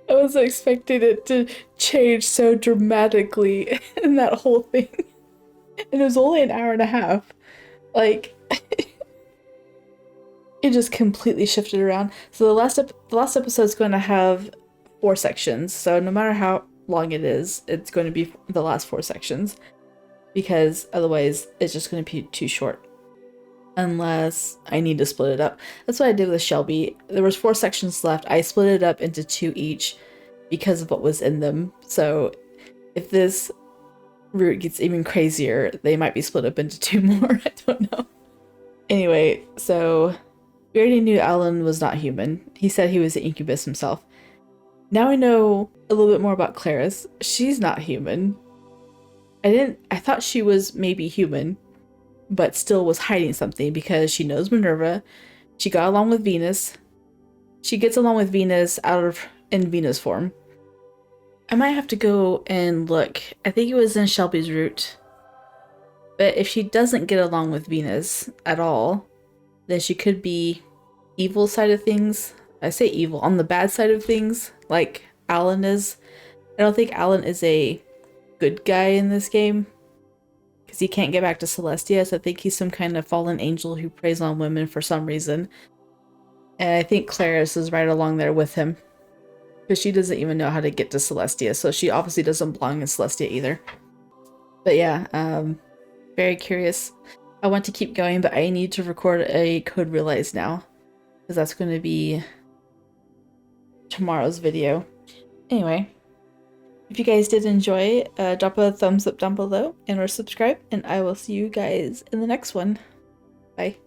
I wasn't expecting it to change so dramatically in that whole thing. And it was only an hour and a half. Like, it just completely shifted around. So the last episode is going to have 4 sections. So no matter how long it is, it's going to be the last 4 sections. Because otherwise it's just going to be too short. Unless I need to split it up. That's what I did with Shelby. There was 4 sections left. I split it up into 2 each because of what was in them. So if this route gets even crazier, they might be split up into 2 more. I don't know. Anyway, so we already knew Alan was not human. He said he was an incubus himself. Now I know a little bit more about Claris. She's not human. I thought she was maybe human, but still was hiding something because she knows Minerva. She got along with Venus. She gets along with Venus in Venus form. I might have to go and look. I think it was in Shelby's route. But if she doesn't get along with Venus at all, then she could be evil side of things. I say evil, on the bad side of things, like Alan is. I don't think Alan is a good guy in this game because he can't get back to Celestia, so I think he's some kind of fallen angel who preys on women for some reason. And I think Claris is right along there with him because she doesn't even know how to get to Celestia, so she obviously doesn't belong in Celestia either. But yeah, very curious. I want to keep going, but I need to record a Code Realize now because that's going to be tomorrow's video. Anyway, If you guys did enjoy, drop a thumbs up down below and or subscribe, and I will see you guys in the next one. Bye.